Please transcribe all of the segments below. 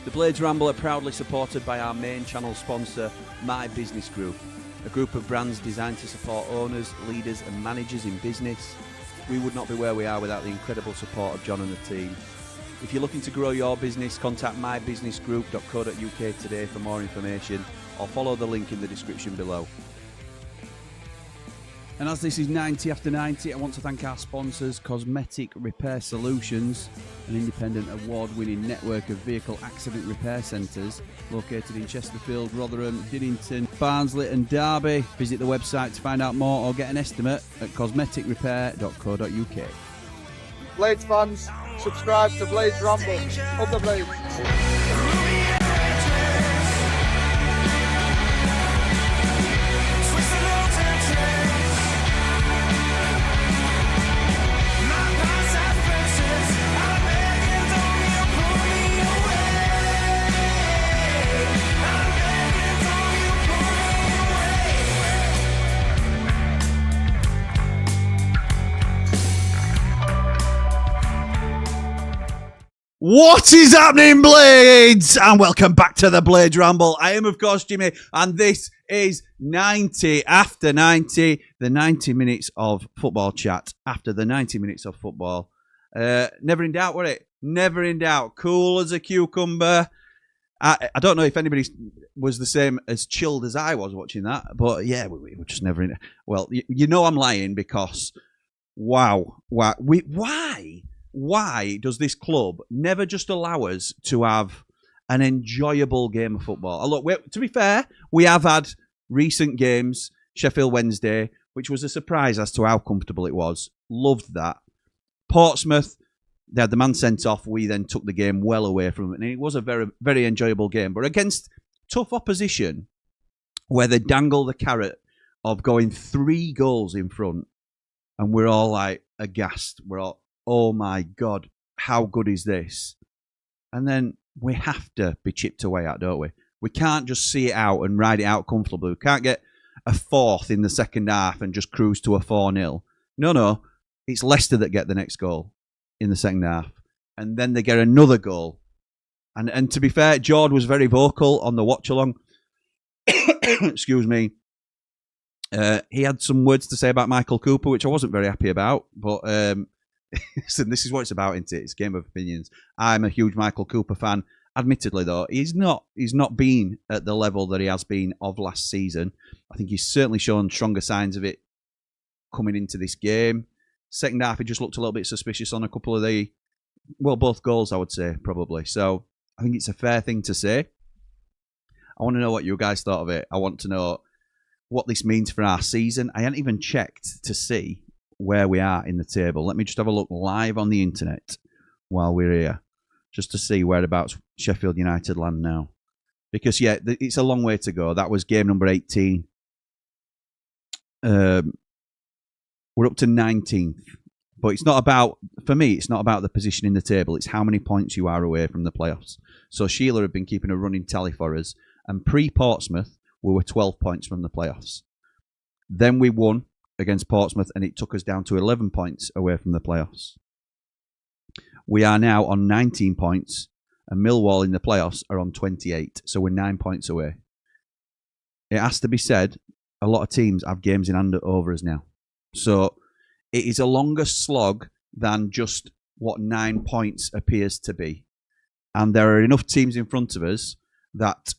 The Blades Ramble are proudly supported by our main channel sponsor, My Business Group, a group of brands designed to support owners, leaders and managers in business. We would not be where we are without the incredible support of John and the team. If you're looking to grow your business, contact mybusinessgroup.co.uk today for more information, or follow the link in the description below. And as this is 90 after 90, I want to thank our sponsors, Cosmetic Repair Solutions, an independent award-winning network of vehicle accident repair centres located in Chesterfield, Rotherham, Dinnington, Barnsley and Derby. Visit the website to find out more or get an estimate at cosmeticrepair.co.uk. Blades fans, subscribe to Blades Ramble. Up the Blades. What is happening, Blades? And welcome back to the Blades Ramble. I am, of course, Jimmy, and this is 90 after 90, the 90 minutes of football chat after the 90 minutes of football. Never in doubt, were it? Never in doubt. Cool as a cucumber. I don't know if anybody was the same as chilled as I was watching that, but yeah, we were just never in. Well, you know I'm lying because, wow. Why does this club never just allow us to have an enjoyable game of football? Look, to be fair, we have had recent games, Sheffield Wednesday, which was a surprise as to how comfortable it was. Loved that. Portsmouth, they had the man sent off. We then took the game well away from it. And it was a very, very enjoyable game. But against tough opposition, where they dangle the carrot of going 3 goals in front, and we're all like aghast. We're all, oh my God, how good is this? And then we have to be chipped away at, don't we? We can't just see it out and ride it out comfortably. We can't get a fourth in the second half and just cruise to a 4-0. No. It's Leicester that get the next goal in the second half. And then they get another goal. And to be fair, Jord was very vocal on the watch-along. Excuse me. He had some words to say about Michael Cooper, which I wasn't very happy about. But so this is what it's about, isn't it? It's a game of opinions. I'm a huge Michael Cooper fan. Admittedly, though, he's not been at the level that he has been of last season. I think he's certainly shown stronger signs of it coming into this game. Second half, he just looked a little bit suspicious on a couple of both goals, I would say, probably. So I think it's a fair thing to say. I want to know what you guys thought of it. I want to know what this means for our season. I hadn't even checked to see where we are in the table. Let me just have a look live on the internet while we're here, just to see whereabouts Sheffield United land now. Because, yeah, it's a long way to go. That was game number 18. We're up to 19th. But it's not about, for me, it's not about the position in the table. It's how many points you are away from the playoffs. So Sheila have been keeping a running tally for us. And pre-Portsmouth, we were 12 points from the playoffs. Then we won against Portsmouth, and it took us down to 11 points away from the playoffs. We are now on 19 points, and Millwall in the playoffs are on 28, so we're 9 points away. It has to be said, a lot of teams have games in hand over us now. So it is a longer slog than just what 9 points appears to be. And there are enough teams in front of us that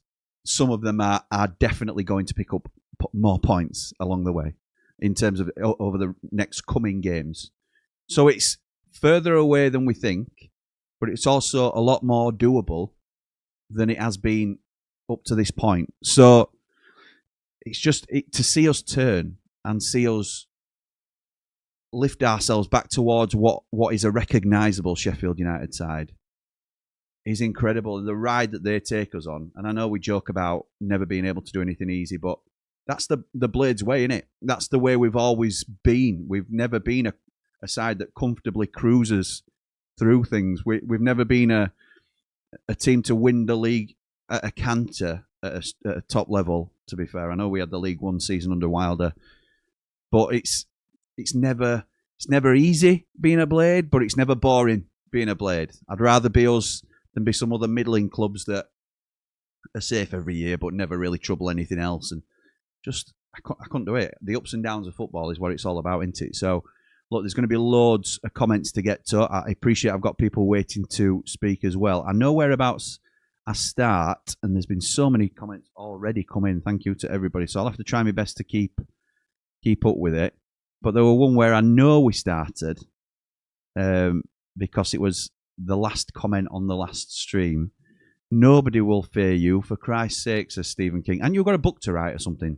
some of them are definitely going to pick up more points along the way, in terms of over the next coming games. So it's further away than we think, but it's also a lot more doable than it has been up to this point. So it's just to see us turn and see us lift ourselves back towards what is a recognisable Sheffield United side is incredible. The ride that they take us on, and I know we joke about never being able to do anything easy, but that's the Blades way, innit? That's the way we've always been. We've never been a side that comfortably cruises through things. We've never been a team to win the league at a canter at a top level. To be fair, I know we had the League One season under Wilder, but it's never easy being a Blade, but it's never boring being a Blade. I'd rather be us than be some other middling clubs that are safe every year but never really trouble anything else. And just I couldn't do it. The ups and downs of football is what it's all about, isn't it? So look, there's going to be loads of comments to get to. I appreciate I've got people waiting to speak as well. I know whereabouts I start, and there's been so many comments already come in. Thank you to everybody. So I'll have to try my best to keep up with it. But there were one where I know we started because it was the last comment on the last stream. Nobody will fear you, for Christ's sake, says Stephen King. And you've got a book to write or something.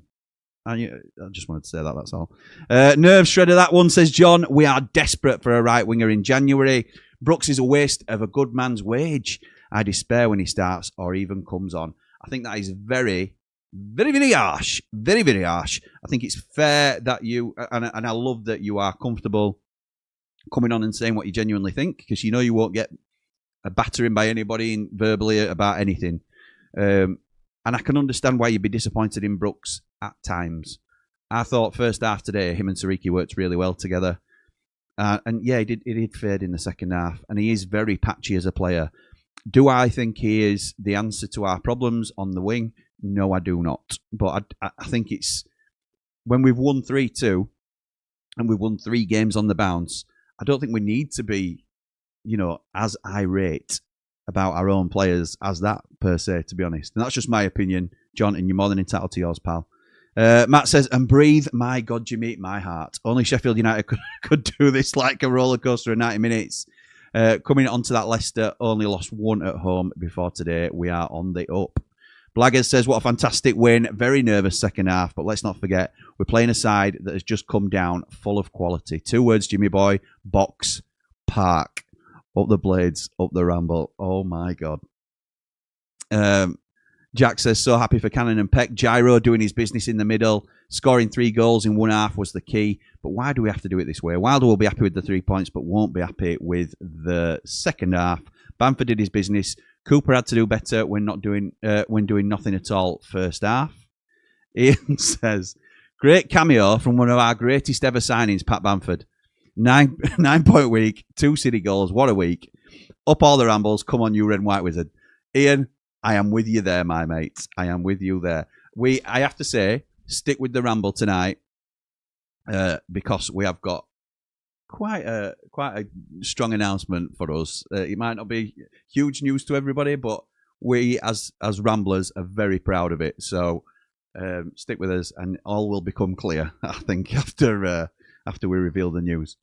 I just wanted to say that, that's all. Nerve Shredder, that one, says John, we are desperate for a right winger in January. Brooks is a waste of a good man's wage. I despair when he starts or even comes on. I think that is very, very, very harsh. Very, very harsh. I think it's fair that you, and I love that you are comfortable coming on and saying what you genuinely think, because you know you won't get a battering by anybody verbally about anything. And I can understand why you'd be disappointed in Brooks at times. I thought first half today, him and Sariki worked really well together. And yeah, he did fade in the second half, and he is very patchy as a player. Do I think he is the answer to our problems on the wing? No, I do not. But I think it's when we've won 3-2 and we've won 3 games on the bounce, I don't think we need to be, as irate about our own players as that, per se, to be honest. And that's just my opinion, John, and you're more than entitled to yours, pal. Matt says, and breathe, my God, you meet my heart. Only Sheffield United could do this like a roller coaster in 90 minutes. Coming onto that, Leicester only lost 1 at home before today. We are on the up. Blaggers says, what a fantastic win. Very nervous second half, but let's not forget, we're playing a side that has just come down full of quality. 2 words, Jimmy boy, box, park. Up the Blades, up the Ramble. Oh, my God. Jack says, so happy for Cannon and Peck. Gyro doing his business in the middle. Scoring 3 goals in 1 half was the key. But why do we have to do it this way? Wilder will be happy with the 3 points, but won't be happy with the second half. Bamford did his business. Cooper had to do better when doing nothing at all first half. Ian says, great cameo from one of our greatest ever signings, Pat Bamford. 9-point week, 2 city goals. What a week. Up all the Rambles. Come on, you red and white wizard. Ian, I am with you there, my mate. I am with you there. I have to say, stick with the Ramble tonight because we have got quite a strong announcement for us. It might not be huge news to everybody, but we as Ramblers are very proud of it. So stick with us, and all will become clear, I think, after we reveal the news.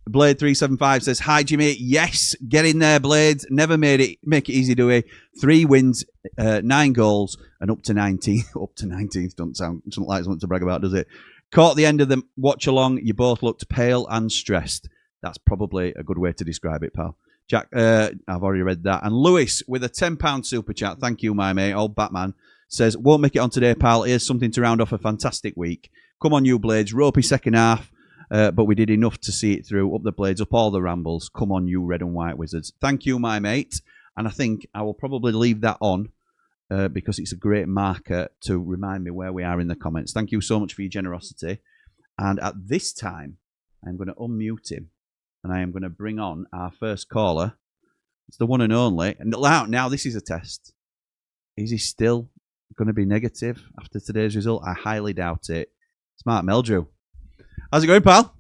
Blade375 says, hi, Jimmy. Yes, get in there, Blades. Never make it easy, do we? 3 wins, 9 goals, and up to 19. Up to 19th doesn't like something to brag about, does it? Caught the end of the watch along. You both looked pale and stressed. That's probably a good way to describe it, pal. Jack, I've already read that. And Lewis with a £10 super chat. Thank you, my mate. Old Batman says, won't make it on today, pal. Here's something to round off a fantastic week. Come on, you Blades. Ropey second half. But we did enough to see it through. Up the Blades, up all the Rambles. Come on, you red and white wizards. Thank you, my mate. And I think I will probably leave that on because it's a great marker to remind me where we are in the comments. Thank you so much for your generosity. And at this time, I'm going to unmute him. And I am going to bring on our first caller. It's the one and only. And now this is a test. Is he still going to be negative after today's result? I highly doubt it. It's Mark Meldrew. How's it going, pal?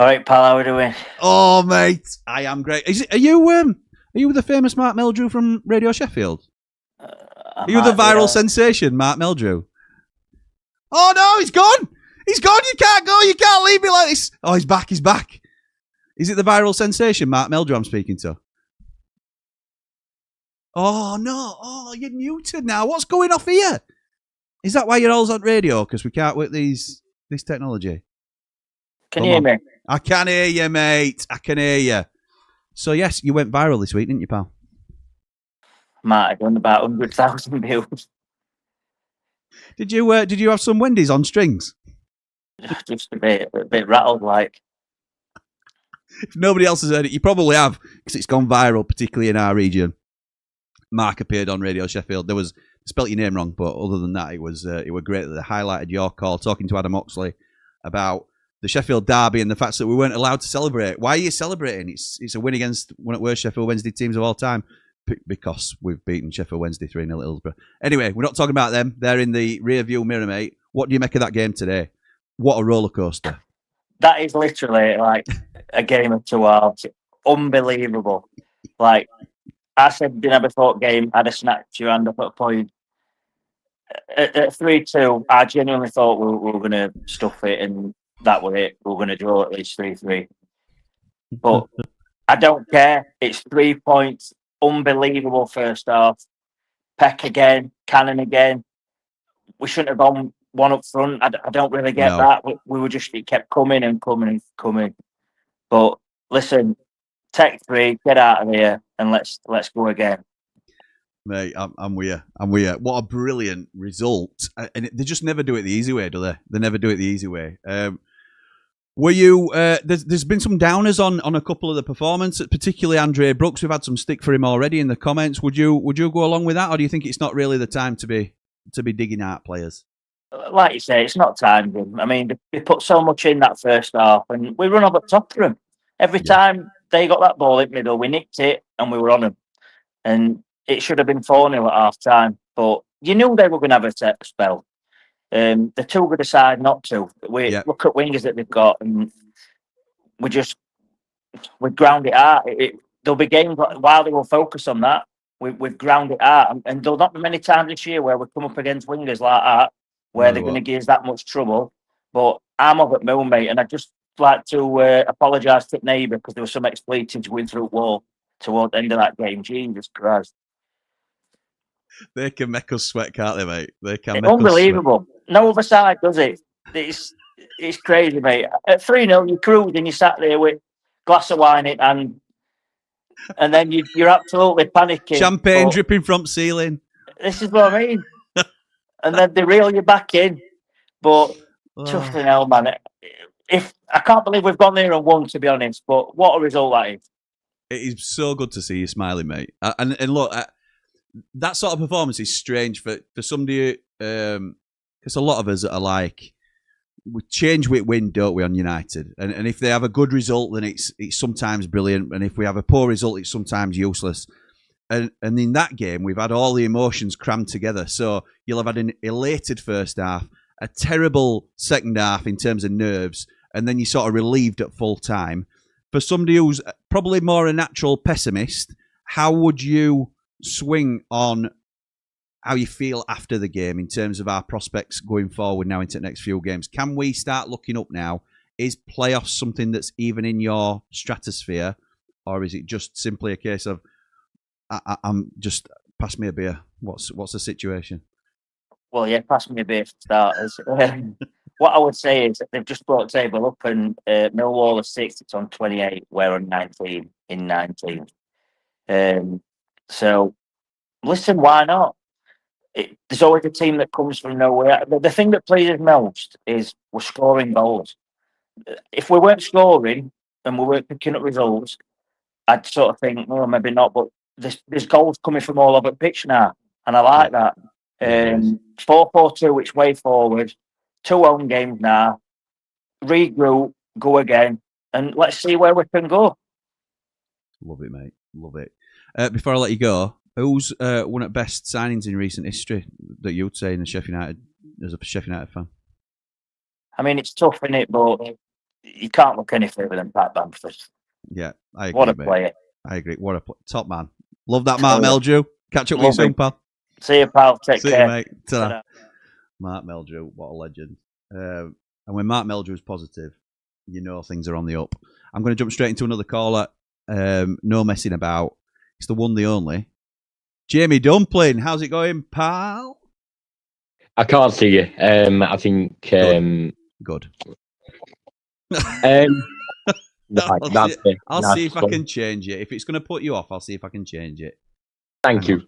All right, pal. How are we doing? Oh, mate, I am great. Are you the famous Mark Meldrew from Radio Sheffield? Are you the viral sensation, Mark Meldrew? Oh no, he's gone. He's gone. You can't go. You can't leave me like this. Oh, he's back. He's back. Is it the viral sensation, Mark Meldrew, I'm speaking to? Oh no. Oh, you're muted now. What's going off here? Is that why you're always on radio? Because we can't work this technology. Can you hear me? I can hear you, mate. I can hear you. So, yes, you went viral this week, didn't you, pal? Might have done about 100,000 views. Did you have some Wendy's on strings? Just a bit rattled, like. If nobody else has heard it, you probably have, because it's gone viral, particularly in our region. Mark appeared on Radio Sheffield. There was spelt your name wrong, but other than that, it was great that they highlighted your call, talking to Adam Oxley about the Sheffield derby and the fact that we weren't allowed to celebrate. Why are you celebrating? It's a win against one of the worst Sheffield Wednesday teams of all time. Because we've beaten Sheffield Wednesday 3-0 at Hillsborough. Anyway, we're not talking about them. They're in the rear view mirror, mate. What do you make of that game today? What a roller coaster. That is literally like a game of two halves. Unbelievable. Like I said, before game, I'd have snatched your hand up at a point. At 3-2, I genuinely thought we were going to stuff it, and that was it. We were going to draw at least 3-3. But I don't care. It's 3 points. Unbelievable first half. Peck again, Cannon again. We shouldn't have gone one up front. I don't really get that. We were just, it kept coming and coming and coming. But listen, take 3, get out of here, and let's go again. Mate, I'm with you. What a brilliant result. And they just never do it the easy way, do they? They never do it the easy way. Were you? There's been some downers on a couple of the performances, particularly Andre Brooks. We've had some stick for him already in the comments. Would you go along with that, or do you think it's not really the time to be digging out players? Like you say, it's not time, Jim. I mean, they put so much in that first half, and we run over the top of them every time they got that ball in the middle. We nicked it, and we were on them. And it should have been 4-0 at half time, but you knew they were going to have a spell. They're too good a side not to. Look at wingers that they've got, and we ground it out. There'll be games while they will focus on that. We've ground it out, and there'll not be many times this year where we come up against wingers like that, where they're going to give us that much trouble. But I'm up at Mill, mate, and I'd just like to apologise to the neighbour because there was some expletives going through the wall towards the end of that game. Jesus Christ. They can make us sweat, can't they, mate? They can. It's unbelievable. No other side does it. It's crazy, mate. At 3-0, you're cruising, you sat there with a glass of wine in hand, and then you're absolutely panicking. Champagne dripping from ceiling. This is what I mean. And then they reel you back in. But tough in hell, man. I can't believe we've gone there and won, to be honest. But what a result that is. It is so good to see you smiling, mate. And look, that sort of performance is strange for somebody. Because a lot of us are like, we change with win, don't we, on United? And if they have a good result, then it's sometimes brilliant. And if we have a poor result, it's sometimes useless. And in that game, we've had all the emotions crammed together. So you'll have had an elated first half, a terrible second half in terms of nerves, and then you're sort of relieved at full time. For somebody who's probably more a natural pessimist, how would you swing on how you feel after the game in terms of our prospects going forward now into the next few games? Can we start looking up now? Is playoffs something that's even in your stratosphere, or is it just simply a case of I'm just pass me a beer? What's the situation? Well, yeah, pass me a beer for starters. What I would say is that they've just brought the table up, and Millwall are 6th, it's on 28, we're on 19 in 19. So, listen, why not? There's always a team that comes from nowhere. The thing that pleases most is we're scoring goals. If we weren't scoring and we weren't picking up results, I'd sort of think, well, maybe not, but there's goals coming from all over the pitch now, and I like that. 4-4-2, which way forward, 2 home games now, regroup, go again, and let's see where we can go. Love it, mate. Love it. Before I let you go, who's one of the best signings in recent history that you would say in the Sheffield United, as a Sheffield United fan? I mean, it's tough, isn't it? But you can't look any further than Pat Bamford. Yeah, I agree. What a player. I agree. What a top man. Love that, Mark Meldrew. Catch up with you soon, pal. See you, pal. Take care. See you, mate. Ta-da. Mark Meldrew, what a legend. And when Mark Meldrew's positive, you know things are on the up. I'm going to jump straight into another caller. No messing about. It's the one, the only. Jamie Dumplin, how's it going, pal? I can't see you. I think... Good. I'll see if I can change it. If it's going to put you off, I'll see if I can change it. Thank you.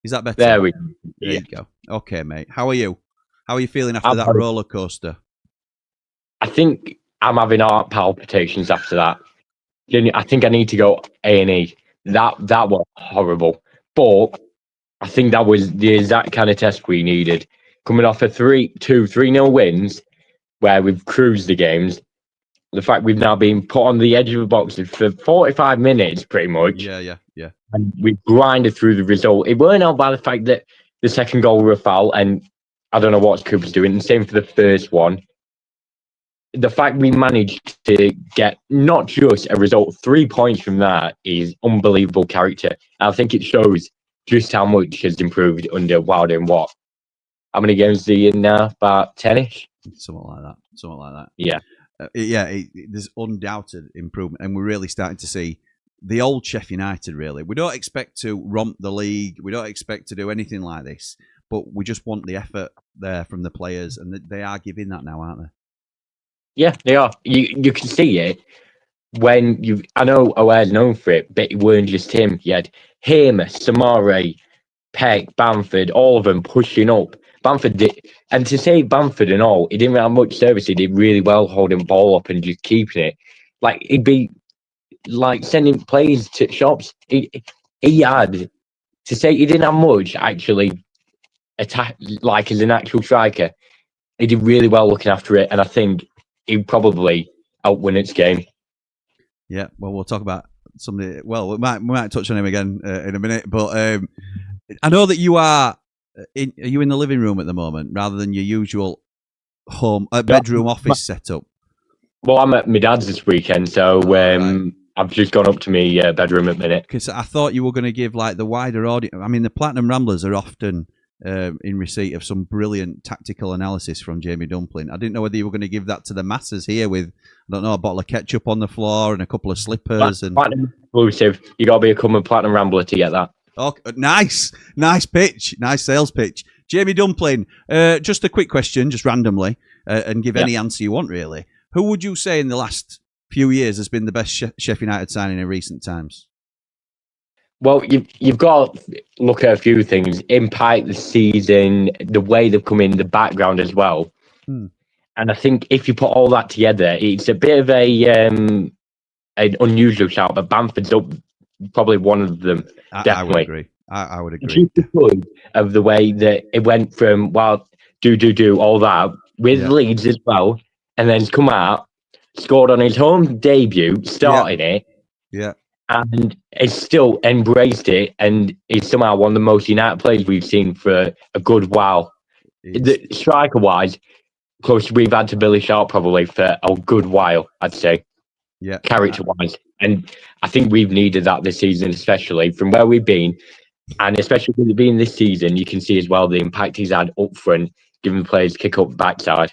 Is that better? There we go. There you go. Okay, mate. How are you? How are you feeling after that roller coaster? I think I'm having heart palpitations after that. I think I need to go A&E. That was horrible. But I think that was the exact kind of test we needed. Coming off a 3-0 wins, where we've cruised the games, the fact we've now been put on the edge of the box for 45 minutes, pretty much. Yeah. And we grinded through the result. It weren't helped by the fact that the second goal were a foul, and I don't know what Cooper's doing. And same for the first one. The fact we managed to get not just a result, 3 points from that is unbelievable character. And I think it shows just how much has improved under Wilder and what. How many games are you in now? About 10-ish? Something like that. Yeah. There's undoubted improvement, and we're really starting to see the old Sheffield United, really. We don't expect to romp the league. We don't expect to do anything like this, but we just want the effort there from the players, and they are giving that now, aren't they? Yeah, they are. You can see it when you. I know O'Hare's known for it, but it weren't just him. You had him, Samare, Peck, Bamford, all of them pushing up. Bamford did, and to say Bamford and all, he didn't have much service. He did really well holding the ball up and just keeping it. Like, he'd be like sending players to shops. He had, to say he didn't have much actually attack, like as an actual striker. He did really well looking after it, and I think he probably outwin its game. Yeah, well, we'll talk about somebody. Well, we might touch on him again in a minute, but I know that you are. Are you in the living room at the moment rather than your usual home bedroom office setup? Well, I'm at my dad's this weekend, so I've just gone up to my bedroom at the minute. Because I thought you were going to give like the wider audience. I mean, the Platinum Ramblers are often in receipt of some brilliant tactical analysis from Jamie Dumplin. I didn't know whether you were going to give that to the masses here with, I don't know, a bottle of ketchup on the floor and a couple of slippers. Platinum exclusive. You got to become a Platinum Rambler to get that. Oh, nice pitch, nice sales pitch. Jamie Dumplin, just a quick question, just randomly, and give any answer you want, really. Who would you say in the last few years has been the best Sheffield United signing in recent times? Well, you've got to look at a few things. Impact, the season, the way they've come in, the background as well. And I think if you put all that together, it's a bit of an unusual shout, but Bamford's up, probably one of them, definitely. I would agree. Just because of the way that it went from, well, do, all that, with Leeds as well, and then come out, scored on his home debut, starting it. Yeah. And he's still embraced it, and he's somehow one of the most United players we've seen for a good while. Striker-wise, of course, we've had to Billy Sharp probably for a good while, I'd say. Yeah. Character-wise. And I think we've needed that this season, especially from where we've been. And especially with it being this season, you can see as well the impact he's had up front, giving players kick up the backside.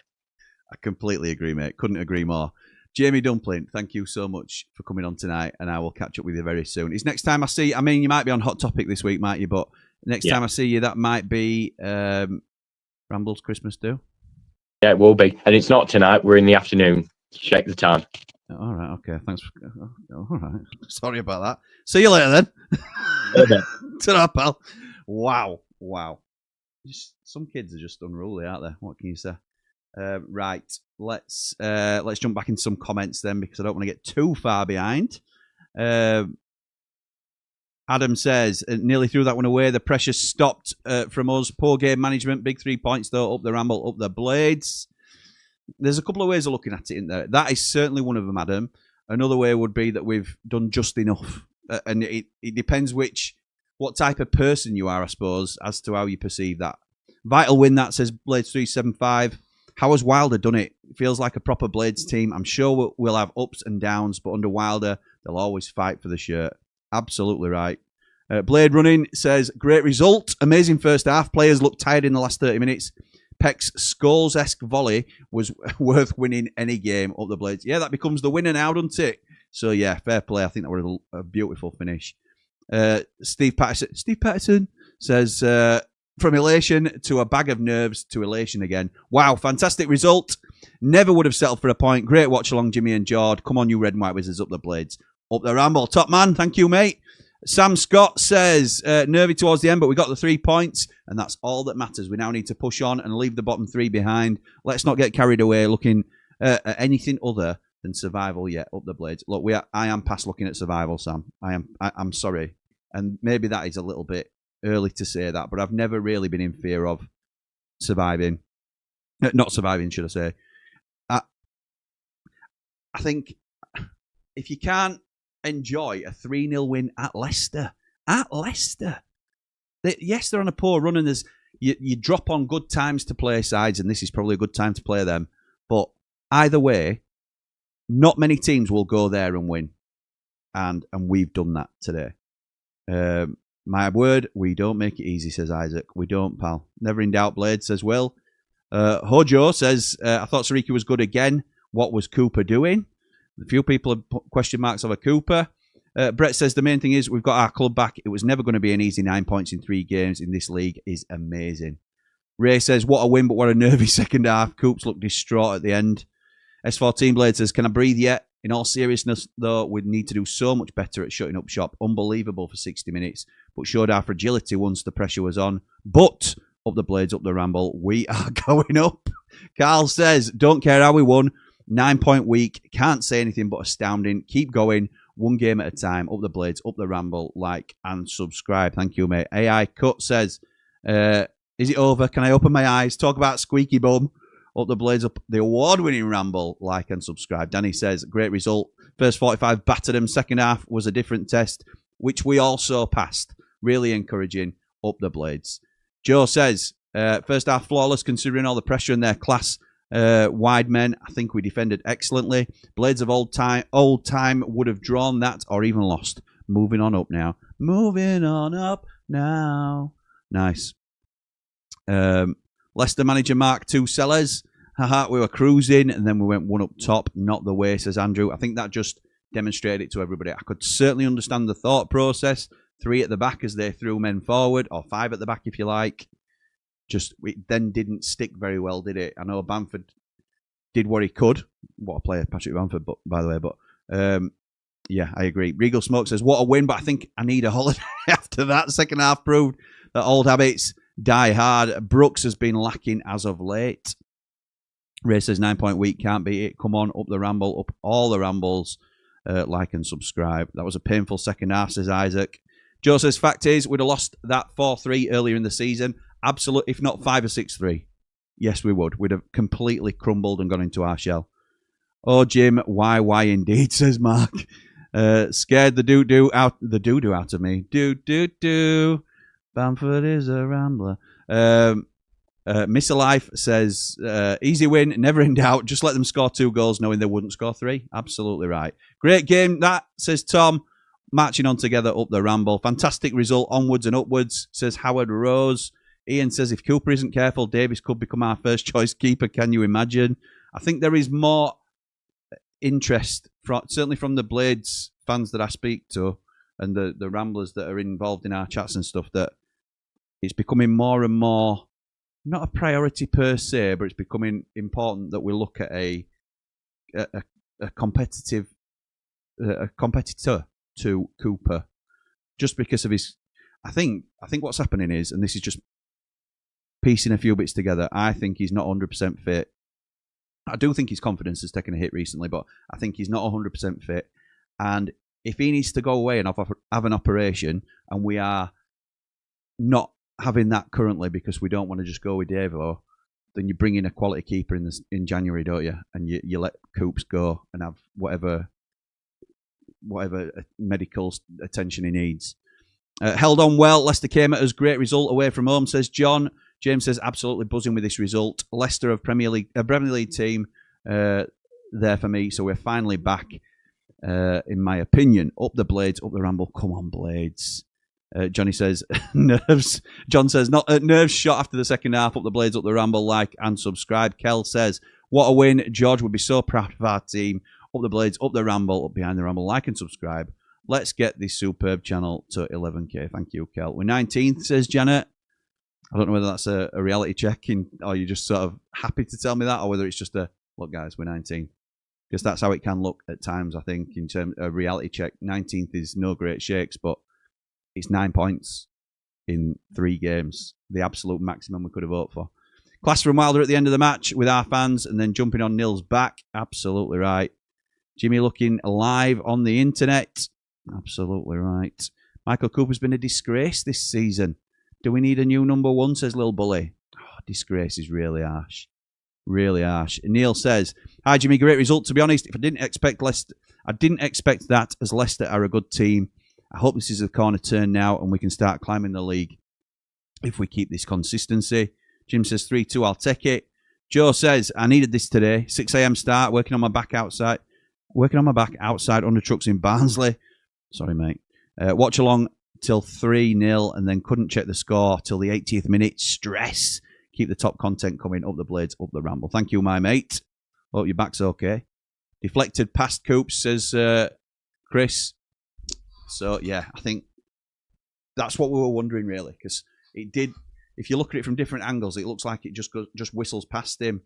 I completely agree, mate. Couldn't agree more. Jamie Dumplin, thank you so much for coming on tonight, and I will catch up with you very soon. Is next time I see, I mean, you might be on Hot Topic this week, might you? But next time I see you, that might be Ramble's Christmas do. Yeah, it will be. And it's not tonight. We're in the afternoon. Check the time. All right, okay. Thanks. All right. Sorry about that. See you later then. Ta-ra, pal. Wow. Some kids are just unruly, aren't they? What can you say? Right, let's jump back into some comments then, because I don't want to get too far behind. Adam says, nearly threw that one away. The pressure stopped from us. Poor game management. Big 3 points though. Up the Ramble, up the Blades. There's a couple of ways of looking at it in there. That is certainly one of them, Adam. Another way would be that we've done just enough, and it depends what type of person you are, I suppose, as to how you perceive that. Vital win, that says Blades 375. How has Wilder done it? It feels like a proper Blades team. I'm sure we'll have ups and downs, but under Wilder, they'll always fight for the shirt. Absolutely right. Blade Running says, great result. Amazing first half. Players looked tired in the last 30 minutes. Peck's Scholes-esque volley was worth winning any game up the Blades. Yeah, that becomes the winner now, doesn't it? So, yeah, fair play. I think that was a beautiful finish. Steve Patterson says, from elation to a bag of nerves to elation again. Wow, fantastic result. Never would have settled for a point. Great watch along, Jimmy and Jord. Come on, you red and white wizards, up the Blades. Up the Ramble. Top man, thank you, mate. Sam Scott says, nervy towards the end, but we got the 3 points, and that's all that matters. We now need to push on and leave the bottom 3 behind. Let's not get carried away looking at anything other than survival yet. Up the Blades. Look, I am past looking at survival, Sam. I'm sorry. And maybe that is a little bit early to say that, but I've never really been in fear of surviving. Not surviving, should I say. I think if you can't enjoy a 3-0 win at Leicester, yes, they're on a poor run, and you drop on good times to play sides, and this is probably a good time to play them. But either way, not many teams will go there and win, and we've done that today. My word, we don't make it easy, says Isaac. We don't, pal. Never in doubt, Blade, says Will. Hojo says, I thought Sariki was good again. What was Cooper doing? A few people have put question marks over Cooper. Brett says the main thing is we've got our club back. It was never going to be an easy 9 points in 3 games in this league is amazing. Ray says, what a win, but what a nervy second half. Coops looked distraught at the end. S14 Blade says, can I breathe yet? In all seriousness, though, we'd need to do so much better at shutting up shop. Unbelievable for 60 minutes, but showed our fragility once the pressure was on. But up the Blades, up the Ramble, we are going up. Carl says, don't care how we won. 9-point week. Can't say anything but astounding. Keep going. 1 game at a time. Up the Blades, up the Ramble. Like and subscribe. Thank you, mate. AI Cut says, is it over? Can I open my eyes? Talk about squeaky bum. Up the Blades, up the award-winning Ramble. Like and subscribe. Danny says, great result. First 45 battered him. Second half was a different test, which we also passed. Really encouraging. Up the Blades. Joe says, first half flawless considering all the pressure in their class. Wide men, I think we defended excellently. Blades of old time would have drawn that or even lost. Moving on up now. Moving on up now. Nice. Leicester manager Mark 2 Sellers. Haha, we were cruising and then we went 1 up top. Not the way, says Andrew. I think that just demonstrated it to everybody. I could certainly understand the thought process. 3 at the back as they threw men forward, or 5 at the back if you like. Just it then didn't stick very well, did it? I know Bamford did what he could. What a player, Patrick Bamford, but by the way. But yeah, I agree. Regal Smoke says, what a win, but I think I need a holiday after that. Second half proved that old habits die hard. Brooks has been lacking as of late. Ray says 9-point week, can't beat it. Come on, up the Ramble, up all the Rambles. Like and subscribe. That was a painful second half, says Isaac. Joe says, fact is, we'd have lost that 4-3 earlier in the season. Absolutely, if not 5 or 6-3. Yes, we would. We'd have completely crumbled and gone into our shell. Oh, Jim, why indeed, says Mark. Scared the doo-doo out of me. Do. Bamford is a Rambler. Miss Alive says, easy win, never in doubt. Just let them score 2 goals knowing they wouldn't score 3. Absolutely right. Great game, that, says Tom. Marching on together up the Ramble. Fantastic result, onwards and upwards, says Howard Rose. Ian says, if Cooper isn't careful, Davis could become our first choice keeper. Can you imagine? I think there is more interest, certainly from the Blades fans that I speak to and the Ramblers that are involved in our chats and stuff, that it's becoming more and more, not a priority per se, but it's becoming important that we look at a competitor to Cooper, just because of his. I think what's happening is, and this is just piecing a few bits together, I think he's not 100% fit. I do think his confidence has taken a hit recently, but I think he's not 100% fit. And if he needs to go away and have an operation, and we are not having that currently because we don't want to just go with Davo, then you bring in a quality keeper in January, don't you? And you let Coops go and have whatever medical attention he needs. Held on well. Leicester came at us. Great result away from home, says John. James says, absolutely buzzing with this result. Leicester of Premier League team there for me. So we're finally back, in my opinion. Up the Blades, up the Ramble. Come on, Blades. Johnny says, nerves. John says, not nerves shot after the second half. Up the Blades, up the Ramble. Like and subscribe. Kel says, what a win. George would be so proud of our team. Up the Blades, up the Ramble, up behind the Ramble. Like and subscribe. Let's get this superb channel to 11k. Thank you, Kel. We're 19th, says Janet. I don't know whether that's a reality check, or you're just sort of happy to tell me that, or whether it's just look, guys, we're 19. Because that's how it can look at times, I think, in terms of a reality check. 19th is no great shakes, but it's 9 points in 3 games. The absolute maximum we could have hoped for. Class from Wilder at the end of the match with our fans, and then jumping on Nil's back. Absolutely right. Jimmy looking live on the internet. Absolutely right. Michael Cooper's been a disgrace this season. Do we need a new number 1, says Lil Bully. Oh, disgrace is really harsh. Really harsh. Neil says, hi Jimmy, great result. To be honest, I didn't expect that, as Leicester are a good team. I hope this is a corner turn now and we can start climbing the league if we keep this consistency. Jim says 3-2, I'll take it. Joe says, I needed this today. 6 a.m. start, working on my back outside under trucks in Barnsley. Sorry, mate. Watch along till 3-0 and then couldn't check the score till the 80th minute. Stress. Keep the top content coming. Up the blades, up the ramble. Thank you, my mate. Hope your back's okay. Deflected past Coops, says Chris. So, yeah, I think that's what we were wondering, really, because it did. If you look at it from different angles, it looks like it just whistles past him.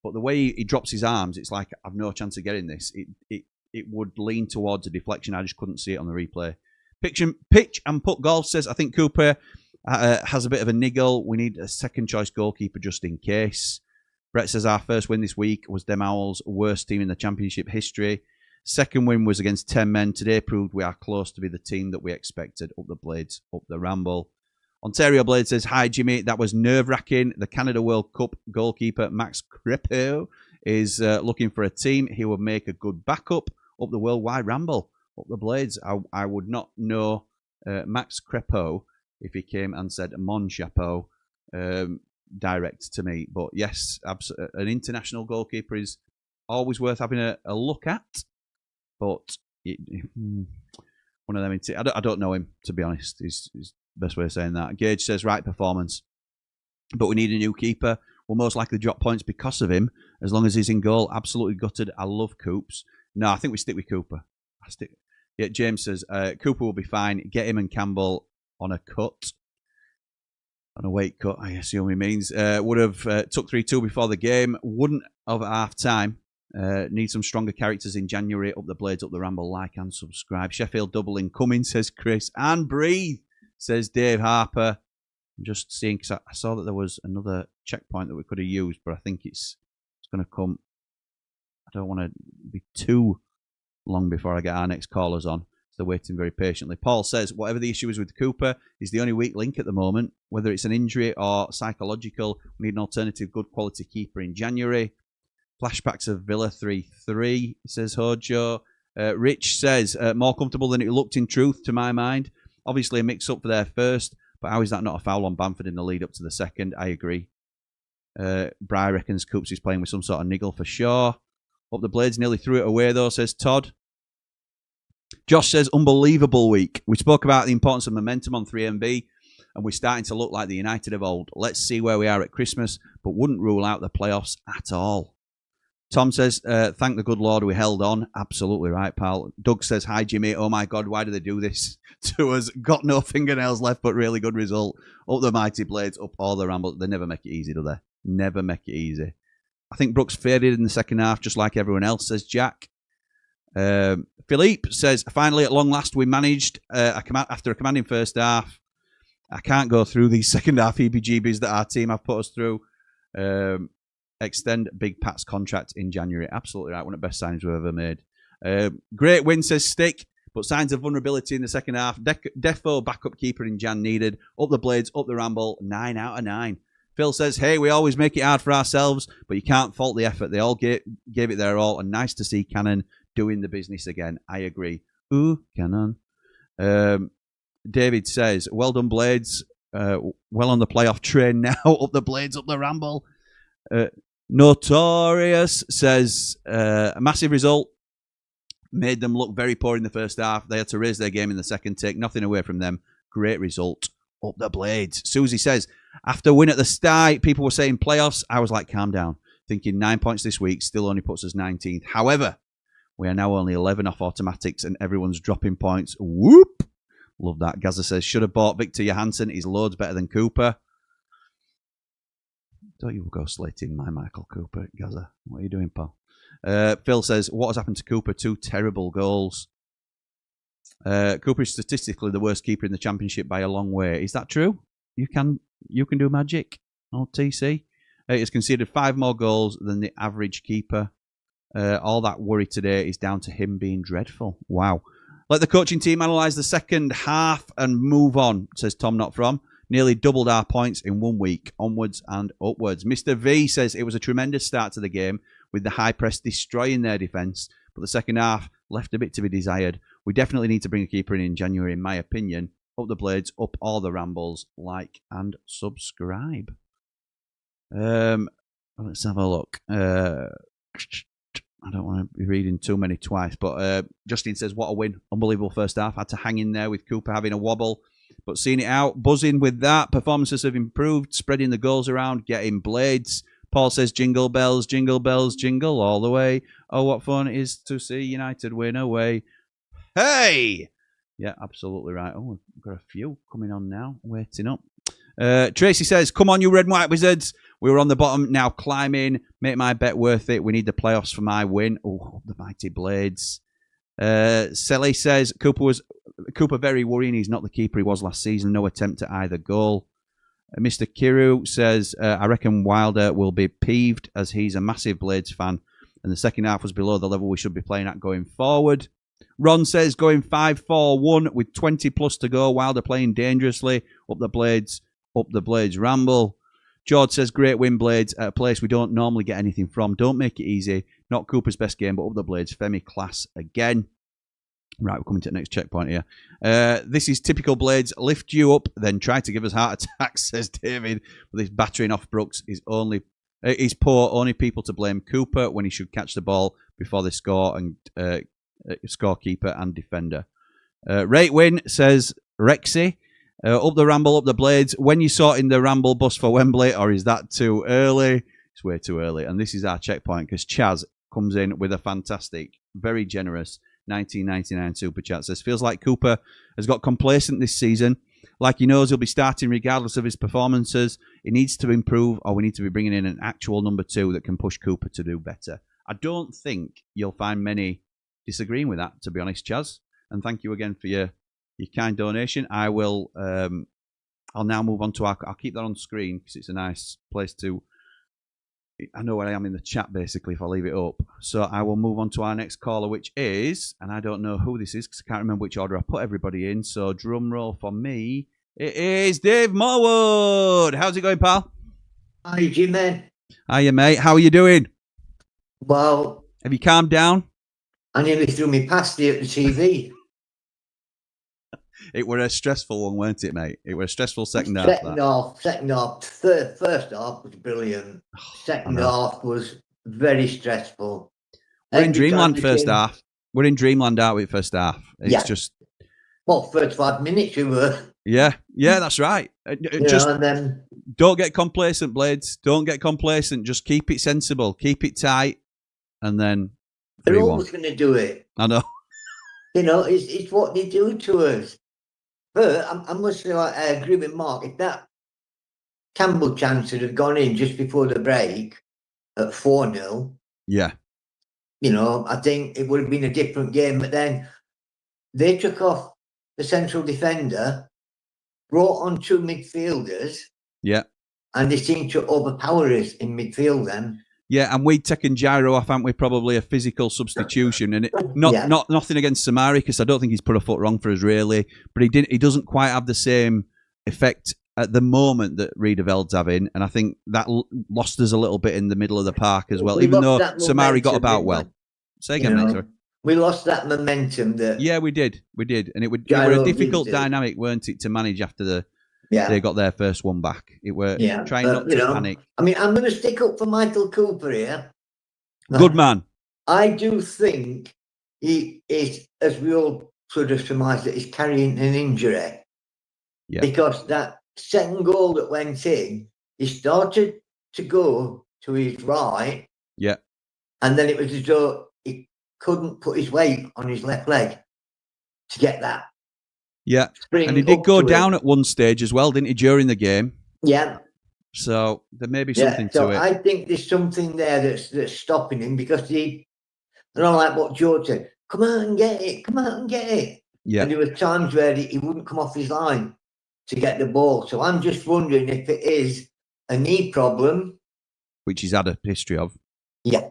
But the way he drops his arms, it's like, I've no chance of getting this. It would lean towards a deflection. I just couldn't see it on the replay. Pitch and Put Golf says, I think Cooper has a bit of a niggle. We need a second-choice goalkeeper just in case. Brett says, our first win this week was Dem Owls' worst team in the championship history. Second win was against 10 men. Today proved we are close to be the team that we expected. Up the blades, up the ramble. Ontario Blade says, hi Jimmy, that was nerve-wracking. The Canada World Cup goalkeeper Max Crepeau is looking for a team. He would make a good backup. Up the worldwide ramble, up the blades. I would not know Max Crepeau if he came and said Mon Chapeau direct to me. But yes, an international goalkeeper is always worth having a look at. But one of them, I don't know him, to be honest, is best way of saying that. Gage says, right performance, but we need a new keeper. We'll most likely drop points because of him, as long as he's in goal. Absolutely gutted. I love Coops. No, I think we stick with Cooper. Yeah, James says, Cooper will be fine. Get him and Campbell on a cut. On a weight cut, I assume he means. Would have took 3-2 before the game. Wouldn't have at half time. Need some stronger characters in January. Up the blades, up the ramble. Like and subscribe. Sheffield double incoming, says Chris. And breathe, says Dave Harper. I'm just seeing, because I saw that there was another checkpoint that we could have used, but I think it's going to come. I don't want to be too long before I get our next callers on. So they're waiting very patiently. Paul says, whatever the issue is with Cooper, he's the only weak link at the moment. Whether it's an injury or psychological, we need an alternative good quality keeper in January. Flashbacks of Villa 3-3, says Hojo. Rich says, more comfortable than it looked in truth, to my mind. Obviously a mix-up for their first, but how is that not a foul on Bamford in the lead-up to the second? I agree. Bry reckons Coops is playing with some sort of niggle for sure. Up the blades, nearly threw it away though, says Todd. Josh says, unbelievable week. We spoke about the importance of momentum on 3MB, and we're starting to look like the United of old. Let's see where we are at Christmas, but wouldn't rule out the playoffs at all. Tom says, thank the good Lord we held on. Absolutely right, pal. Doug says, hi, Jimmy. Oh, my God, why do they do this to us? Got no fingernails left, but really good result. Up the mighty blades, up all the ramble. They never make it easy, do they? Never make it easy. I think Brooks faded in the second half, just like everyone else, says Jack. Philippe says, finally, at long last, we managed after a commanding first half. I can't go through these second half EBGBs that our team have put us through. Extend Big Pat's contract in January. Absolutely right. One of the best signings we've ever made. Great win, says Stick, but signs of vulnerability in the second half. Defo backup keeper in Jan needed. Up the blades, up the ramble. 9 out of 9. Phil says, hey, we always make it hard for ourselves, but you can't fault the effort. They all gave it their all, and nice to see Cannon doing the business again. I agree. Ooh, Cannon. David says, well done, Blades. Well on the playoff train now. Up the blades, up the ramble. Notorious says, a massive result. Made them look very poor in the first half. They had to raise their game in the second. Take nothing away from them. Great result. Up the blades. Susie says, after win at the start, people were saying playoffs. I was like, calm down. Thinking 9 points this week still only puts us 19th. However, we are now only 11 off automatics and everyone's dropping points. Whoop. Love that. Gaza says, should have bought Victor Johansson. He's loads better than Cooper. Don't you go slating my Michael Cooper, Gaza. What are you doing, pal? Phil says, what has happened to Cooper? 2 terrible goals. Cooper is statistically the worst keeper in the championship by a long way. Is that true? You can do magic on TC. He has conceded 5 more goals than the average keeper. All that worry today is down to him being dreadful. Wow. Let the coaching team analyse the second half and move on, says Tom Not From. Nearly doubled our points in 1 week, onwards and upwards. Mr. V says it was a tremendous start to the game with the high press destroying their defence, but the second half left a bit to be desired. We definitely need to bring a keeper in January, in my opinion. Up the Blades, up all the Rambles, like and subscribe. Let's have a look. I don't want to be reading too many twice, but Justin says, what a win. Unbelievable first half. Had to hang in there with Cooper having a wobble, but seeing it out, buzzing with that. Performances have improved, spreading the goals around, getting Blades. Paul says, jingle bells, jingle all the way. Oh, what fun it is to see United win away. Hey! Yeah, absolutely right. Oh, we've got a few coming on now, waiting up. Tracy says, come on, you red and white wizards. We were on the bottom, now climbing. Make my bet worth it. We need the playoffs for my win. Oh, the mighty Blades. Selly says, Cooper very worrying. He's not the keeper he was last season. No attempt at either goal. Mr. Kiru says, I reckon Wilder will be peeved as he's a massive Blades fan. And the second half was below the level we should be playing at going forward. Ron says, going 5-4-1 with 20 plus to go. Wilder playing dangerously. Up the Blades, Ramble. George says, great win, Blades, at a place we don't normally get anything from. Don't make it easy. Not Cooper's best game, but up the Blades. Femi class again. Right, we're coming to the next checkpoint here. This is typical Blades. Lift you up, then try to give us heart attacks, says David. But this battering off Brooks is poor. Only people to blame Cooper when he should catch the ball before they score and scorekeeper and defender. Rate win, says Rexy. Up the Ramble, up the Blades. When you sorting the Ramble bus for Wembley, or is that too early? It's way too early. And this is our checkpoint because Chaz comes in with a fantastic, very generous 1999 super chat. Says, feels like Cooper has got complacent this season. Like he knows he'll be starting regardless of his performances. He needs to improve, or we need to be bringing in an actual number 2 that can push Cooper to do better. I don't think you'll find many disagreeing with that, to be honest, Chaz. And thank you again for your kind donation. I will. I'll now move on to I'll keep that on screen because it's a nice place to. I know where I am in the chat basically if I leave it up. So I will move on to our next caller, which is, and I don't know who this is because I can't remember which order I put everybody in. So drum roll for me. It is Dave Mowood. How's it going, pal? Hi, Jimmy. Hiya, mate. How are you doing? Well, have you calmed down? I nearly threw me pasty at the TV. It were a stressful one, weren't it, mate? It were a stressful second half. Second half. First half was brilliant. Second half was very stressful. We're in dreamland first half. We're in dreamland, aren't we, first half? It's just... Well, first 5 minutes you were. Yeah, that's right. Just and then... Don't get complacent, Blades. Don't get complacent. Just keep it sensible. Keep it tight. And then... They're always going to do it. I know. It's what they do to us. But I must say, I agree with Mark. If that Campbell chance had gone in just before the break at 4-0, yeah, I think it would have been a different game. But then they took off the central defender, brought on 2 midfielders, yeah, and they seemed to overpower us in midfield then. Yeah, and we'd taken Gyro off, haven't we? Probably a physical substitution, and not nothing against Samari because I don't think he's put a foot wrong for us really, but he doesn't quite have the same effect at the moment that Riederveld's having, and I think that lost us a little bit in the middle of the park as well. Even though Samari got about well. Say again, mate. Sorry. We lost that momentum. We did, and it were a difficult dynamic, weren't it, to manage after they got their first one back. It were trying not to panic. I mean, I'm going to stick up for Michael Cooper here. Good man. I do think he is, as we all sort of surmise, that he's carrying an injury. Yeah. Because that second goal that went in, he started to go to his right. Yeah. And then it was as though he couldn't put his weight on his left leg to get that. Yeah, and he did go down at one stage as well, didn't he, during the game? Yeah. So there may be something to it. I think there's something there that's stopping him because I don't like what George said. Come out and get it. Yeah. And there were times where he wouldn't come off his line to get the ball. So I'm just wondering if it is a knee problem, which he's had a history of. Yeah,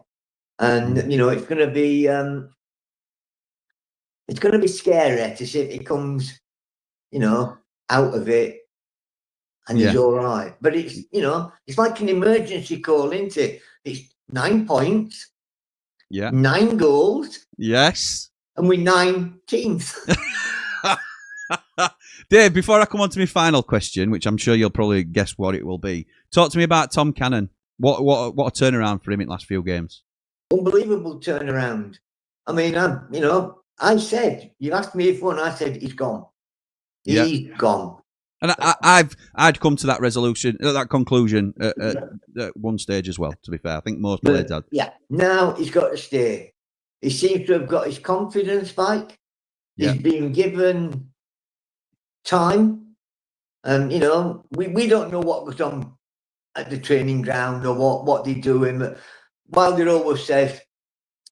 and it's going to be scary to see if he comes. Out of it and he's all right. But it's, it's like an emergency call, isn't it? It's 9 points, 9 goals, yes, and we're 19th. Dave, before I come on to my final question, which I'm sure you'll probably guess what it will be, talk to me about Tom Cannon. What a turnaround for him in the last few games. Unbelievable turnaround. I mean, I said, you asked me if one, I said he's gone. He's gone. And I'd come to that conclusion at one stage as well, to be fair. I think most players had. Yeah, now he's got to stay. He seems to have got his confidence back. He's been given time. And, we don't know what goes on at the training ground or what they're doing. But Wilder always says,